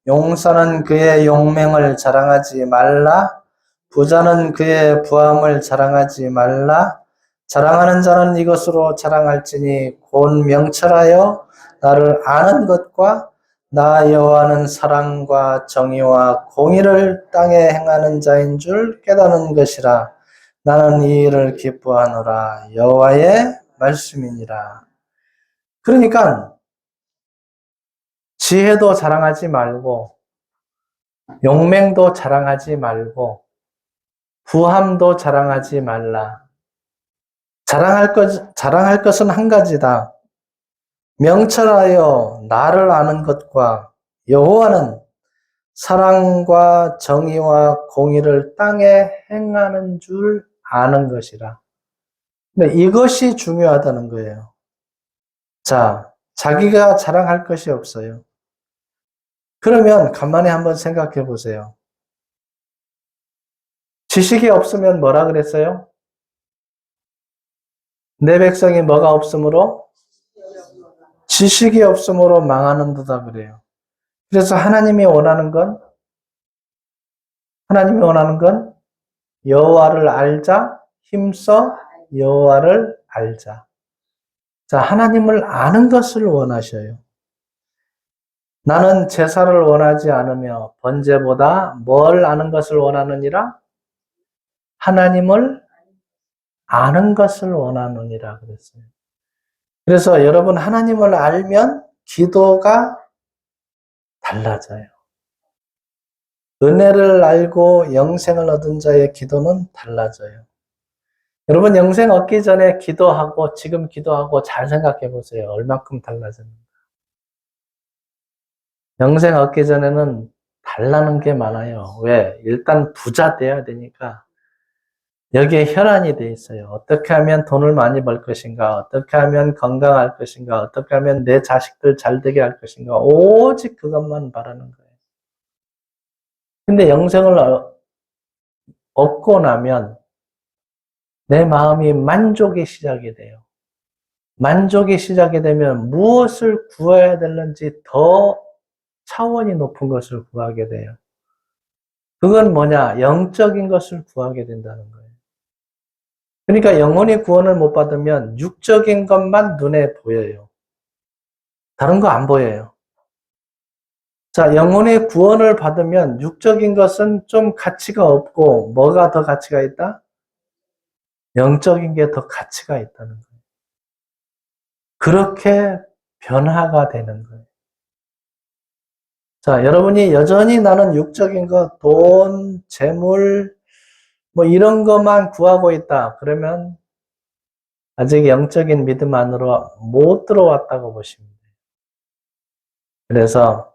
용사는 그의 용맹을 자랑하지 말라. 부자는 그의 부함을 자랑하지 말라. 자랑하는 자는 이것으로 자랑할지니 곧 명철하여 나를 아는 것과 나 여호와는 사랑과 정의와 공의를 땅에 행하는 자인 줄 깨닫는 것이라. 나는 이 일을 기뻐하노라. 여호와의 말씀이니라. 그러니까 지혜도 자랑하지 말고 용맹도 자랑하지 말고 부함도 자랑하지 말라. 자랑할 것은 한 가지다. 명철하여 나를 아는 것과 여호와는 사랑과 정의와 공의를 땅에 행하는 줄 아는 것이라. 근데 이것이 중요하다는 거예요. 자, 자기가 자랑할 것이 없어요. 그러면 간만에 한번 생각해 보세요. 지식이 없으면 뭐라 그랬어요? 내 백성이 뭐가 없으므로? 지식이 없으므로 망하는도다 그래요. 그래서 하나님이 원하는 건 여호와를 알자, 힘써 여호와를 알자. 자, 하나님을 아는 것을 원하셔요. 나는 제사를 원하지 않으며 번제보다 뭘 아는 것을 원하느니라? 하나님을 아는 것을 원하느니라 그랬어요. 그래서 여러분 하나님을 알면 기도가 달라져요. 은혜를 알고 영생을 얻은 자의 기도는 달라져요. 여러분 영생 얻기 전에 기도하고 지금 기도하고 잘 생각해 보세요. 얼마큼 달라졌는가. 영생 얻기 전에는 달라는 게 많아요. 왜? 일단 부자 돼야 되니까 여기에 혈안이 돼 있어요. 어떻게 하면 돈을 많이 벌 것인가? 어떻게 하면 건강할 것인가? 어떻게 하면 내 자식들 잘 되게 할 것인가? 오직 그것만 바라는 거예요. 근데 영생을 얻고 나면 내 마음이 만족이 시작이 돼요. 만족이 시작이 되면 무엇을 구해야 되는지 더 차원이 높은 것을 구하게 돼요. 그건 뭐냐? 영적인 것을 구하게 된다는 거예요. 그러니까 영혼이 구원을 못 받으면 육적인 것만 눈에 보여요. 다른 거 안 보여요. 자, 영혼의 구원을 받으면 육적인 것은 좀 가치가 없고 뭐가 더 가치가 있다? 영적인 게 더 가치가 있다는 거예요. 그렇게 변화가 되는 거예요. 자, 여러분이 여전히 나는 육적인 것, 돈, 재물, 뭐 이런 것만 구하고 있다. 그러면 아직 영적인 믿음 안으로 못 들어왔다고 보시면 돼요. 그래서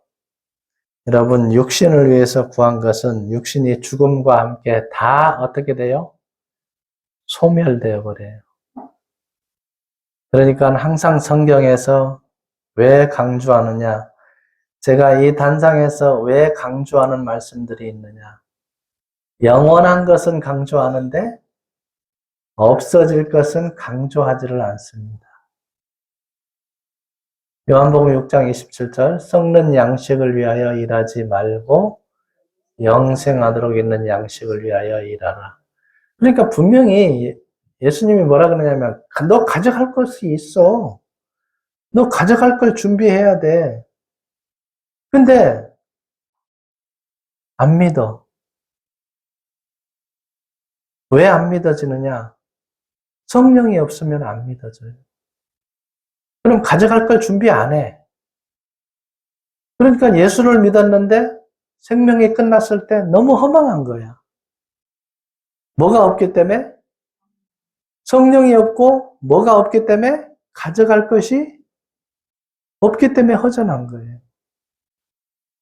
여러분 육신을 위해서 구한 것은 육신이 죽음과 함께 다 어떻게 돼요? 소멸되어 버려요. 그러니까 항상 성경에서 왜 강조하느냐? 제가 이 단상에서 왜 강조하는 말씀들이 있느냐? 영원한 것은 강조하는데 없어질 것은 강조하지를 않습니다. 요한복음 6장 27절 썩는 양식을 위하여 일하지 말고 영생하도록 있는 양식을 위하여 일하라. 그러니까 분명히 예수님이 뭐라 그러냐면 너 가져갈 것이 있어. 너 가져갈 걸 준비해야 돼. 근데 안 믿어. 왜 안 믿어지느냐? 성령이 없으면 안 믿어져요. 그럼 가져갈 걸 준비 안 해. 그러니까 예수를 믿었는데 생명이 끝났을 때 너무 허망한 거야. 뭐가 없기 때문에? 성령이 없고 뭐가 없기 때문에? 가져갈 것이 없기 때문에 허전한 거예요.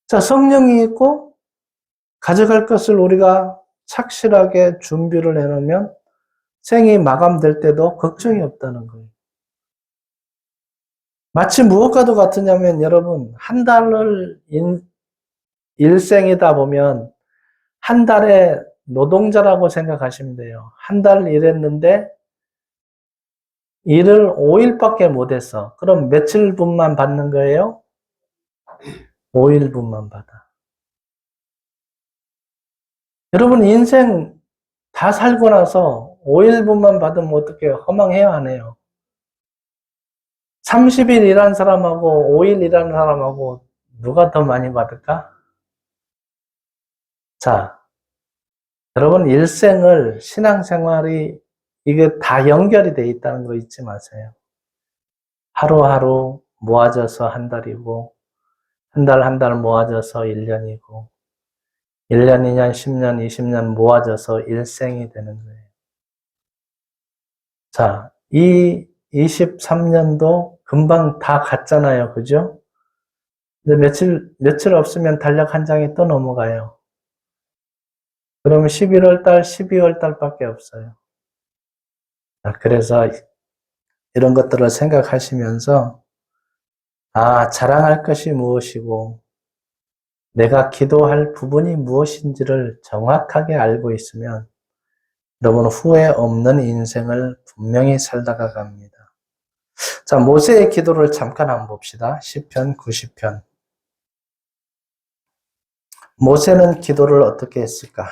자, 성령이 있고 가져갈 것을 우리가 착실하게 준비를 해놓으면 생이 마감될 때도 걱정이 없다는 거예요. 마치 무엇과도 같으냐면 여러분 한 달을 일생이다 보면 한 달에 노동자라고 생각하시면 돼요. 한 달 일했는데 일을 5일밖에 못했어. 그럼 며칠분만 받는 거예요? 5일분만 받아. 여러분 인생 다 살고 나서 5일분만 받으면 어떻게 허망해요? 안 해요? 30일 일한 사람하고 5일 일한 사람하고 누가 더 많이 받을까? 자, 여러분 일생을 신앙생활이 이게 다 연결이 돼 있다는 거 잊지 마세요. 하루하루 모아져서 한 달이고 한 달 한 달 모아져서 1년이고 1년, 2년, 10년, 20년 모아져서 일생이 되는 거예요. 자, 이 23년도 금방 다 갔잖아요. 그죠? 근데 며칠 없으면 달력 한 장이 또 넘어가요. 그러면 11월 달, 12월 달밖에 없어요. 자, 그래서 이런 것들을 생각하시면서, 자랑할 것이 무엇이고, 내가 기도할 부분이 무엇인지를 정확하게 알고 있으면, 여러분 후회 없는 인생을 분명히 살다가 갑니다. 자, 모세의 기도를 잠깐 한번 봅시다. 시편 90편. 모세는 기도를 어떻게 했을까?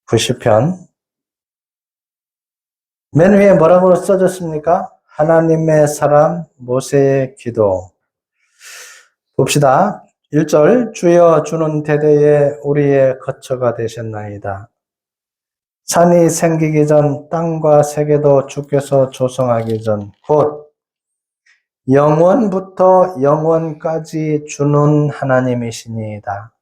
90편. 맨 위에 뭐라고 써졌습니까? 하나님의 사람 모세의 기도. 봅시다. 1절 주여 주는 대대에 우리의 거처가 되셨나이다. 산이 생기기 전 땅과 세계도 주께서 조성하기 전 곧 영원부터 영원까지 주는 하나님이시니이다.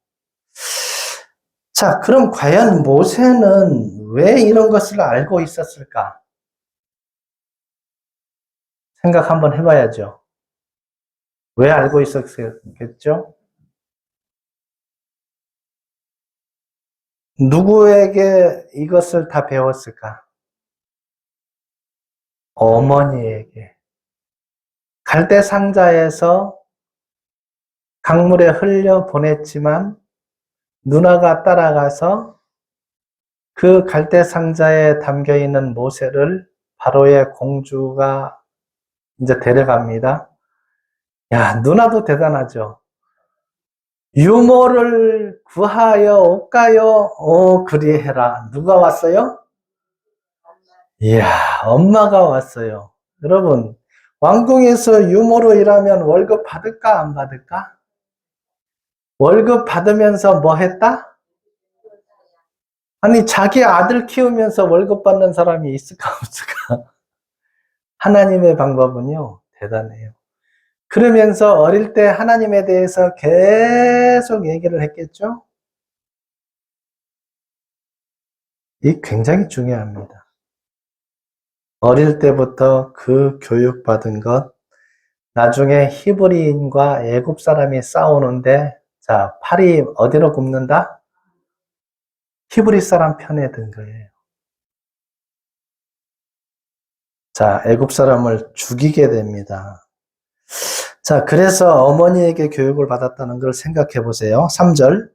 자, 그럼 과연 모세는 왜 이런 것을 알고 있었을까? 생각 한번 해봐야죠. 왜 알고 있었겠죠? 누구에게 이것을 다 배웠을까? 어머니에게. 갈대 상자에서 강물에 흘려 보냈지만 누나가 따라가서 그 갈대 상자에 담겨 있는 모세를 바로의 공주가 이제 데려갑니다. 야, 누나도 대단하죠. 유모를 구하여 올까요? 그리해라. 누가 왔어요? 이야, 엄마가 왔어요. 여러분, 왕궁에서 유모로 일하면 월급 받을까, 안 받을까? 월급 받으면서 뭐 했다? 아니, 자기 아들 키우면서 월급 받는 사람이 있을까, 없을까? 하나님의 방법은요, 대단해요. 그러면서 어릴 때 하나님에 대해서 계속 얘기를 했겠죠? 이 굉장히 중요합니다. 어릴 때부터 그 교육받은 것, 나중에 히브리인과 애굽 사람이 싸우는데, 자, 팔이 어디로 굽는다? 히브리 사람 편에 든 거예요. 자, 애굽 사람을 죽이게 됩니다. 자, 그래서 어머니에게 교육을 받았다는 걸 생각해 보세요. 3절.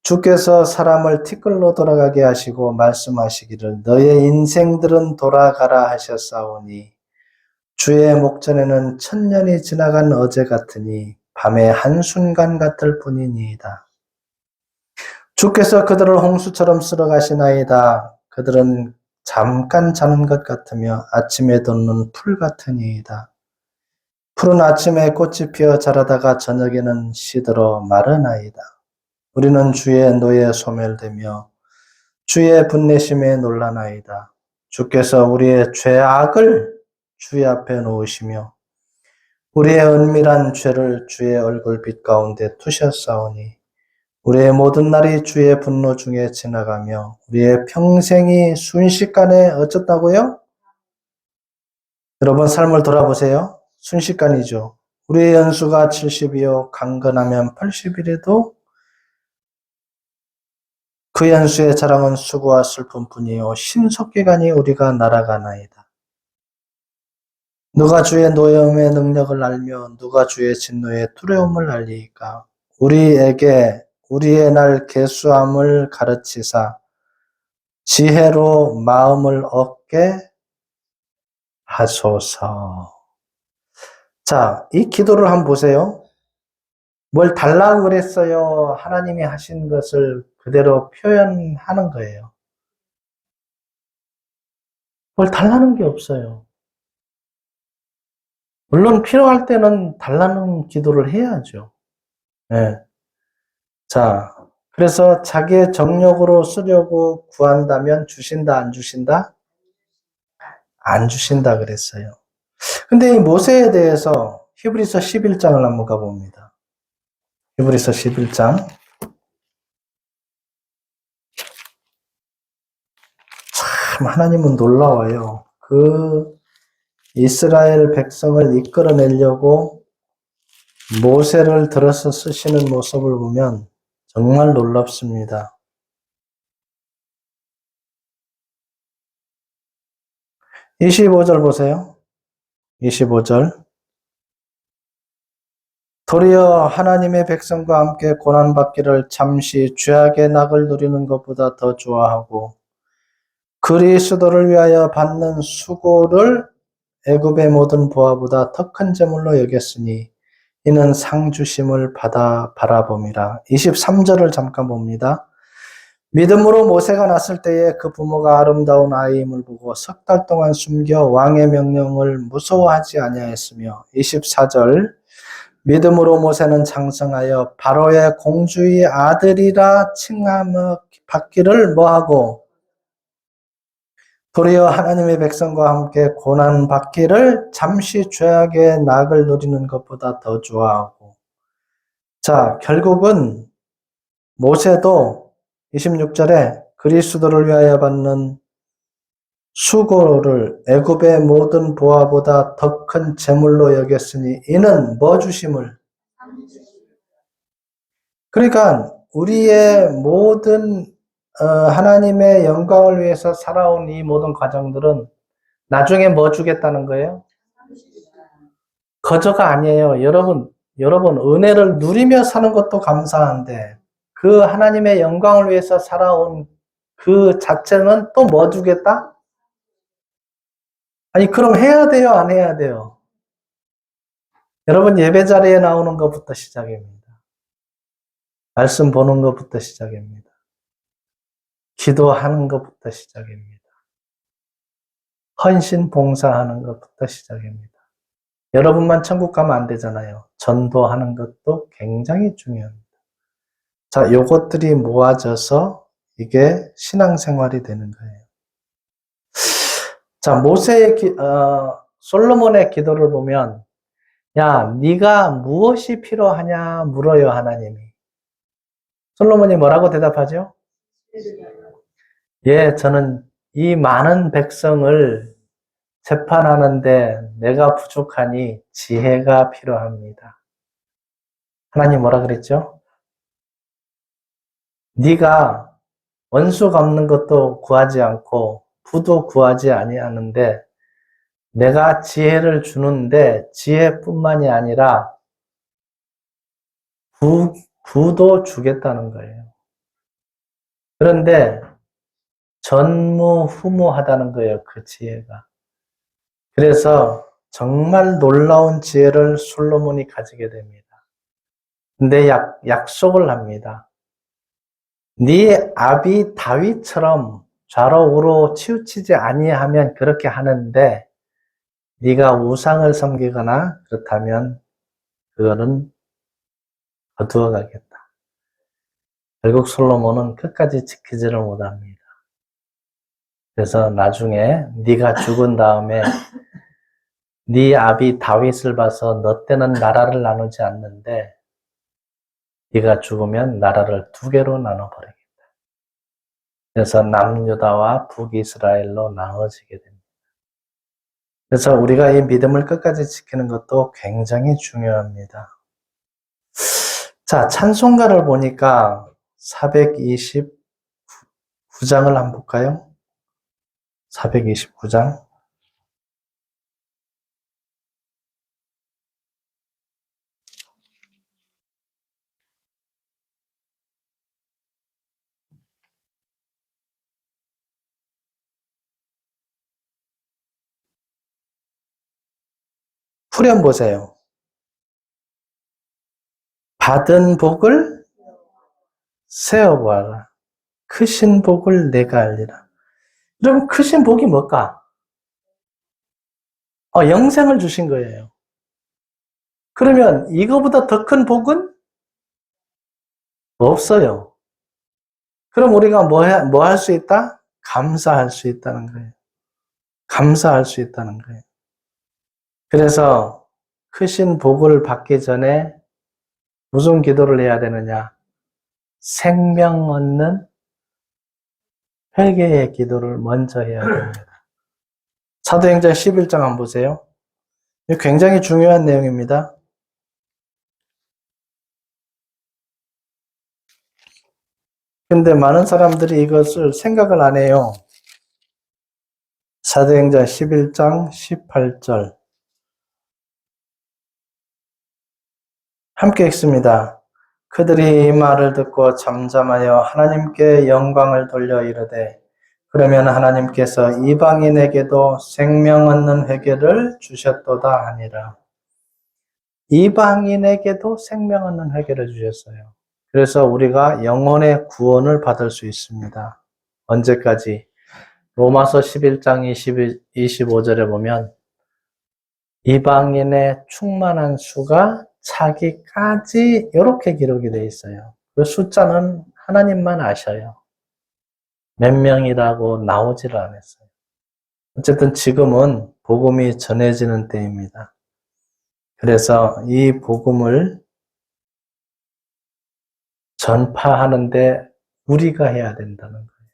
주께서 사람을 티끌로 돌아가게 하시고 말씀하시기를 너의 인생들은 돌아가라 하셨사오니 주의 목전에는 천년이 지나간 어제 같으니 밤의 한순간 같을 뿐이니이다. 주께서 그들을 홍수처럼 쓸어가시나이다. 그들은 잠깐 자는 것 같으며 아침에 돋는 풀 같으니이다. 푸른 아침에 꽃이 피어 자라다가 저녁에는 시들어 마르나이다. 우리는 주의 노에 소멸되며 주의 분내심에 놀라나이다. 주께서 우리의 죄악을 주의 앞에 놓으시며 우리의 은밀한 죄를 주의 얼굴빛 가운데 투셨사오니 우리의 모든 날이 주의 분노 중에 지나가며 우리의 평생이 순식간에 어쩌다고요? 여러분 삶을 돌아보세요. 순식간이죠. 우리의 연수가 70이요 강건하면 80이라도 그 연수의 자랑은 수고와 슬픔뿐이요 신속히 가니 우리가 날아가나이다. 누가 주의 노여움의 능력을 알며 누가 주의 진노의 두려움을 알리이까? 우리에게 우리의 날 계수함을 가르치사 지혜로 마음을 얻게 하소서. 자, 이 기도를 한번 보세요. 뭘 달라고 그랬어요? 하나님이 하신 것을 그대로 표현하는 거예요. 뭘 달라는 게 없어요. 물론 필요할 때는 달라는 기도를 해야죠. 네. 자, 그래서 자기의 정력으로 쓰려고 구한다면 주신다, 안 주신다? 안 주신다 그랬어요. 근데 이 모세에 대해서 히브리서 11장을 한번 가봅니다. 히브리서 11장. 참 하나님은 놀라워요. 그 이스라엘 백성을 이끌어내려고 모세를 들어서 쓰시는 모습을 보면 정말 놀랍습니다. 25절 보세요. 25절. 도리어 하나님의 백성과 함께 고난받기를 잠시 죄악의 낙을 누리는 것보다 더 좋아하고 그리스도를 위하여 받는 수고를 애굽의 모든 보화보다 더 큰 재물로 여겼으니 이는 상 주심을 받아 바라봄이라. 23절을 잠깐 봅니다. 믿음으로 모세가 났을 때에 그 부모가 아름다운 아이임을 보고 석 달 동안 숨겨 왕의 명령을 무서워하지 아니하였으며 24절 믿음으로 모세는 장성하여 바로의 공주의 아들이라 칭함을 받기를 뭐하고 도리어 하나님의 백성과 함께 고난 받기를 잠시 죄악의 낙을 누리는 것보다 더 좋아하고 자 결국은 모세도 26절에 그리스도를 위하여 받는 수고를 애굽의 모든 보화보다 더 큰 재물로 여겼으니 이는 뭐 주심을 그러니까 우리의 모든 하나님의 영광을 위해서 살아온 이 모든 과정들은 나중에 뭐 주겠다는 거예요? 거저가 아니에요. 여러분 은혜를 누리며 사는 것도 감사한데 그 하나님의 영광을 위해서 살아온 그 자체는 또 뭐 주겠다? 아니 그럼 해야 돼요? 안 해야 돼요? 여러분 예배 자리에 나오는 것부터 시작입니다. 말씀 보는 것부터 시작입니다. 기도하는 것부터 시작입니다. 헌신 봉사하는 것부터 시작입니다. 여러분만 천국 가면 안 되잖아요. 전도하는 것도 굉장히 중요합니다. 자, 요것들이 모아져서 이게 신앙생활이 되는 거예요. 자, 솔로몬의 기도를 보면 야, 네가 무엇이 필요하냐 물어요, 하나님이. 솔로몬이 뭐라고 대답하죠? 예, 저는 이 많은 백성을 재판하는데 내가 부족하니 지혜가 필요합니다. 하나님 뭐라 그랬죠? 네가 원수 갚는 것도 구하지 않고 부도 구하지 아니하는데 내가 지혜를 주는데 지혜뿐만이 아니라 부도 주겠다는 거예요. 그런데 전무후무하다는 거예요. 그 지혜가. 그래서 정말 놀라운 지혜를 솔로몬이 가지게 됩니다. 근데 약속을 합니다. 네 아비 다윗처럼 좌로 우로 치우치지 아니하면 그렇게 하는데 네가 우상을 섬기거나 그렇다면 그거는 거두어 가겠다. 결국 솔로몬은 끝까지 지키지를 못합니다. 그래서 나중에 네가 죽은 다음에 네 아비 다윗을 봐서 너 때는 나라를 나누지 않는데 네가 죽으면 나라를 두 개로 나눠버리겠다. 그래서 남유다와 북이스라엘로 나눠지게 됩니다. 그래서 우리가 이 믿음을 끝까지 지키는 것도 굉장히 중요합니다. 자, 찬송가를 보니까 429장을 한번 볼까요? 429장. 후렴 보세요. 받은 복을 세어보아라. 크신 복을 내가 알리라. 여러분, 크신 복이 뭘까? 영생을 주신 거예요. 그러면 이거보다 더 큰 복은 없어요. 그럼 우리가 뭐 할 수 있다? 감사할 수 있다는 거예요. 감사할 수 있다는 거예요. 그래서 크신 복을 받기 전에 무슨 기도를 해야 되느냐? 생명 얻는 회개의 기도를 먼저 해야 됩니다. 사도행전 11장 한번 보세요. 이거 굉장히 중요한 내용입니다. 근데 많은 사람들이 이것을 생각을 안 해요. 사도행전 11장 18절. 함께 읽습니다. 그들이 이 말을 듣고 잠잠하여 하나님께 영광을 돌려 이르되 그러면 하나님께서 이방인에게도 생명 얻는 회개를 주셨도다 하니라. 이방인에게도 생명 얻는 회개를 주셨어요. 그래서 우리가 영혼의 구원을 받을 수 있습니다. 언제까지? 로마서 11장 25절에 보면 이방인의 충만한 수가 차기까지 이렇게 기록이 되어 있어요. 그 숫자는 하나님만 아셔요. 몇 명이라고 나오지를 않았어요. 어쨌든 지금은 복음이 전해지는 때입니다. 그래서 이 복음을 전파하는데 우리가 해야 된다는 거예요.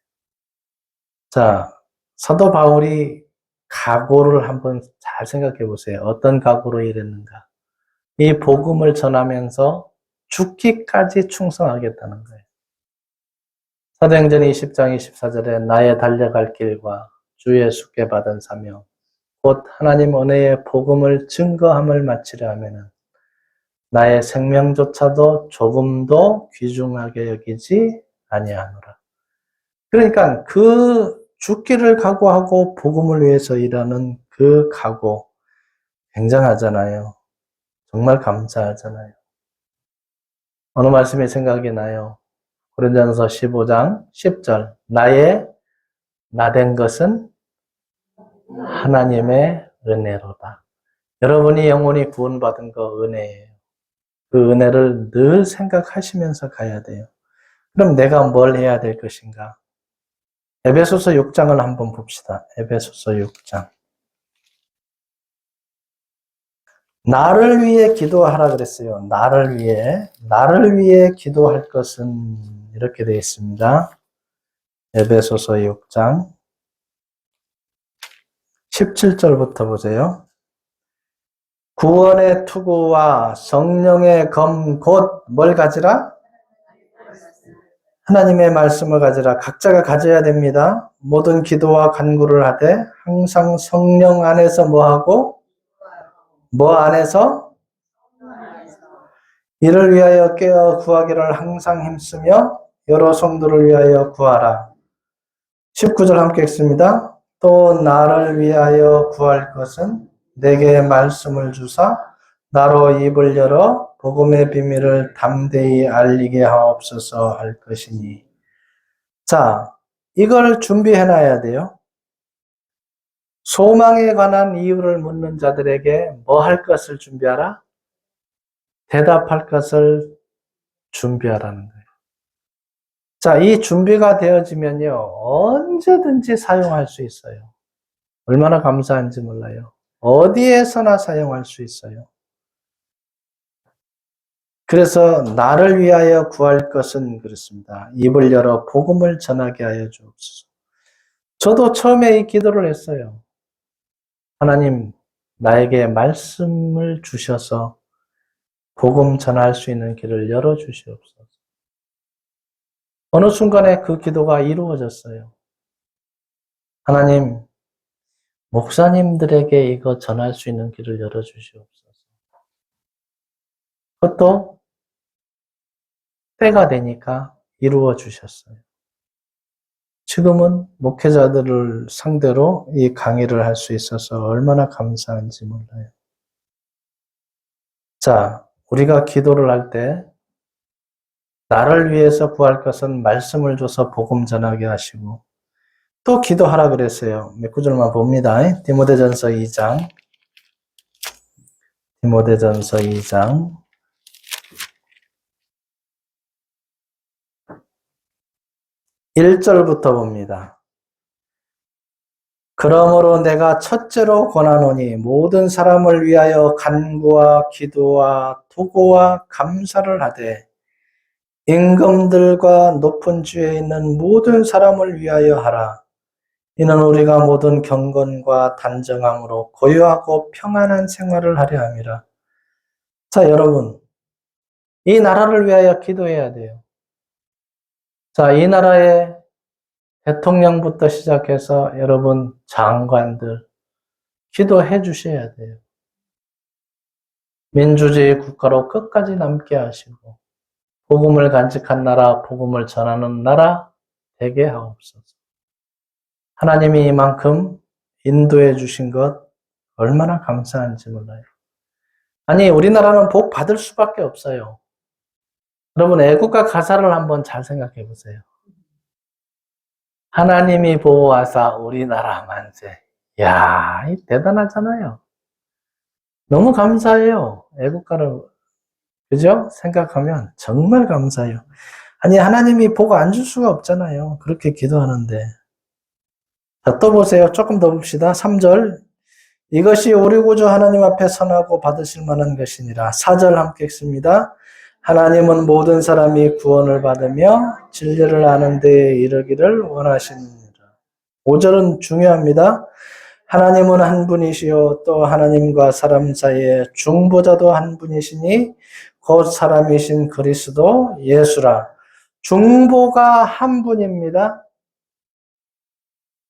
자, 사도 바울이 각오를 한번 잘 생각해 보세요. 어떤 각오로 일했는가? 이 복음을 전하면서 죽기까지 충성하겠다는 거예요. 사도행전 20장 24절에 나의 달려갈 길과 주의 суд게 받은 사명 곧 하나님 은혜의 복음을 증거함을 마치려 하면은 나의 생명조차도 조금도 귀중하게 여기지 아니하노라. 그러니까 그 죽기를 각오하고 복음을 위해서 일하는 그 각오 굉장하잖아요. 정말 감사하잖아요. 어느 말씀이 생각이 나요? 고린도전서 15장 10절 나의 나된 것은 하나님의 은혜로다. 여러분이 영혼이 구원받은 거 은혜예요. 그 은혜를 늘 생각하시면서 가야 돼요. 그럼 내가 뭘 해야 될 것인가? 에베소서 6장을 한번 봅시다. 에베소서 6장. 나를 위해 기도하라 그랬어요. 나를 위해 기도할 것은 이렇게 되어 있습니다. 에베소서 6장 17절부터 보세요. 구원의 투구와 성령의 검 곧 뭘 가지라? 하나님의 말씀을 가지라. 각자가 가져야 됩니다. 모든 기도와 간구를 하되 항상 성령 안에서 뭐하고? 뭐 안에서? 이를 위하여 깨어 구하기를 항상 힘쓰며 여러 성도를 위하여 구하라. 19절 함께 읽습니다. 또 나를 위하여 구할 것은 내게 말씀을 주사 나로 입을 열어 복음의 비밀을 담대히 알리게 하옵소서 할 것이니. 자, 이걸 준비해 놔야 돼요. 소망에 관한 이유를 묻는 자들에게 뭐 할 것을 준비하라? 대답할 것을 준비하라는 거예요. 자, 이 준비가 되어지면요, 언제든지 사용할 수 있어요. 얼마나 감사한지 몰라요. 어디에서나 사용할 수 있어요. 그래서 나를 위하여 구할 것은 그렇습니다. 입을 열어 복음을 전하게 하여 주옵소서. 저도 처음에 이 기도를 했어요. 하나님, 나에게 말씀을 주셔서 복음 전할 수 있는 길을 열어 주시옵소서. 어느 순간에 그 기도가 이루어졌어요. 하나님, 목사님들에게 이거 전할 수 있는 길을 열어 주시옵소서. 그것도 때가 되니까 이루어 주셨어요. 지금은 목회자들을 상대로 이 강의를 할 수 있어서 얼마나 감사한지 몰라요. 자, 우리가 기도를 할 때 나를 위해서 구할 것은 말씀을 줘서 복음 전하게 하시고 또 기도하라 그랬어요. 몇 구절만 봅니다. 디모데전서 2장 1절부터 봅니다. 그러므로 내가 첫째로 권하노니 모든 사람을 위하여 간구와 기도와 도구와 감사를 하되 임금들과 높은 주에 있는 모든 사람을 위하여 하라. 이는 우리가 모든 경건과 단정함으로 고요하고 평안한 생활을 하려 함이라. 자, 여러분, 이 나라를 위하여 기도해야 돼요. 자, 이 나라의 대통령부터 시작해서 여러분 장관들 기도해 주셔야 돼요. 민주주의 국가로 끝까지 남게 하시고 복음을 간직한 나라, 복음을 전하는 나라 되게 하옵소서. 하나님이 이만큼 인도해 주신 것 얼마나 감사한지 몰라요. 아니, 우리나라는 복 받을 수밖에 없어요. 여러분, 애국가 가사를 한번 잘 생각해 보세요. 하나님이 보호하사 우리나라 만세. 이야, 대단하잖아요. 너무 감사해요. 애국가를, 그죠? 생각하면 정말 감사해요. 아니, 하나님이 복 안 줄 수가 없잖아요. 그렇게 기도하는데. 자, 또 보세요. 조금 더 봅시다. 3절. 이것이 우리 구주 하나님 앞에 선하고 받으실 만한 것이니라. 4절 함께 읽습니다. 하나님은 모든 사람이 구원을 받으며 진리를 아는 데에 이르기를 원하시느니라. 5절은 중요합니다. 하나님은 한 분이시요 또 하나님과 사람 사이에 중보자도 한 분이시니 곧 사람이신 그리스도 예수라. 중보가 한 분입니다.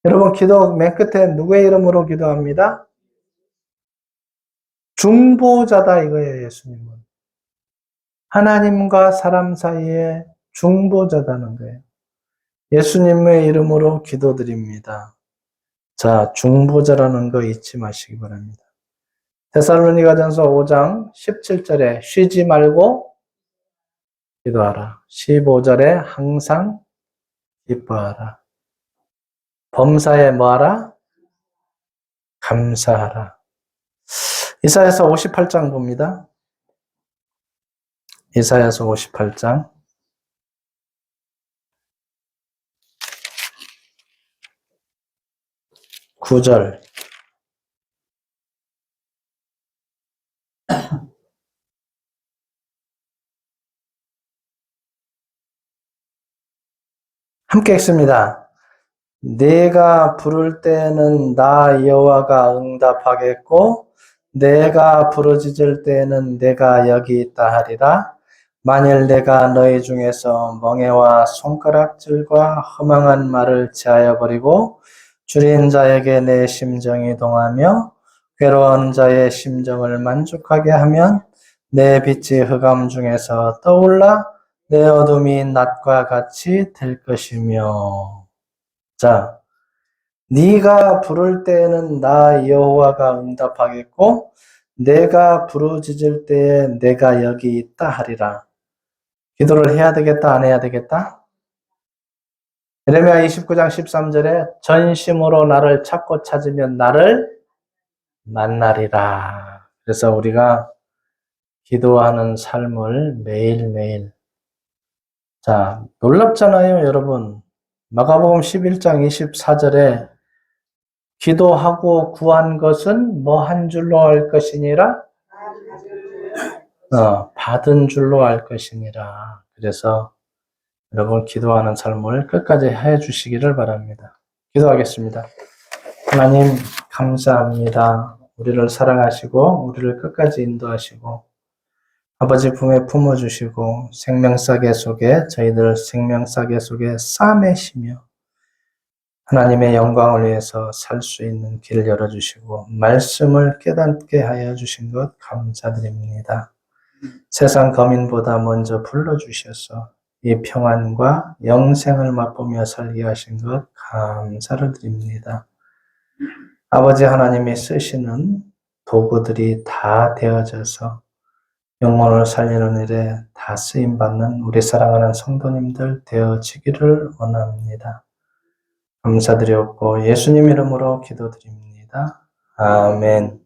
여러분, 기도 맨 끝에 누구의 이름으로 기도합니다? 중보자다 이거예요. 예수님은 하나님과 사람 사이에 중보자다는 거예요. 예수님의 이름으로 기도드립니다. 자, 중보자라는 거 잊지 마시기 바랍니다. 데살로니가전서 5장 17절에 쉬지 말고 기도하라. 15절에 항상 기뻐하라. 범사에 뭐하라? 감사하라. 이사야서 58장 봅니다. 이사야서 58장 9절. 함께 읽습니다. 내가 부를 때에는 나 여호와가 응답하겠고 내가 부르짖을 때에는 내가 여기 있다 하리라. 만일 내가 너희 중에서 멍에와 손가락질과 허망한 말을 제하여 버리고 줄인 자에게 내 심정이 동하며 괴로운 자의 심정을 만족하게 하면 내 빛이 흑암 중에서 떠올라 내 어둠이 낮과 같이 될 것이며. 자, 네가 부를 때에는 나 여호와가 응답하겠고 내가 부르짖을 때에 내가 여기 있다 하리라. 기도를 해야 되겠다, 안 해야 되겠다? 예레미야 29장 13절에 전심으로 나를 찾고 찾으면 나를 만나리라. 그래서 우리가 기도하는 삶을 매일매일, 자, 놀랍잖아요, 여러분. 마가복음 11장 24절에 기도하고 구한 것은 뭐 한 줄로 알 것이니라? 받은 줄로 알 것이니라. 그래서 여러분 기도하는 삶을 끝까지 해 주시기를 바랍니다. 기도하겠습니다. 하나님 감사합니다. 우리를 사랑하시고 우리를 끝까지 인도하시고 아버지 품에 품어주시고 생명사계 속에 저희들 생명사계 속에 싸매시며 하나님의 영광을 위해서 살 수 있는 길을 열어주시고 말씀을 깨닫게 하여 주신 것 감사드립니다. 세상 거민보다 먼저 불러주셔서 이 평안과 영생을 맛보며 살게 하신 것 감사를 드립니다. 아버지 하나님이 쓰시는 도구들이 다 되어져서 영혼을 살리는 일에 다 쓰임받는 우리 사랑하는 성도님들 되어지기를 원합니다. 감사드렸고 예수님 이름으로 기도드립니다. 아멘.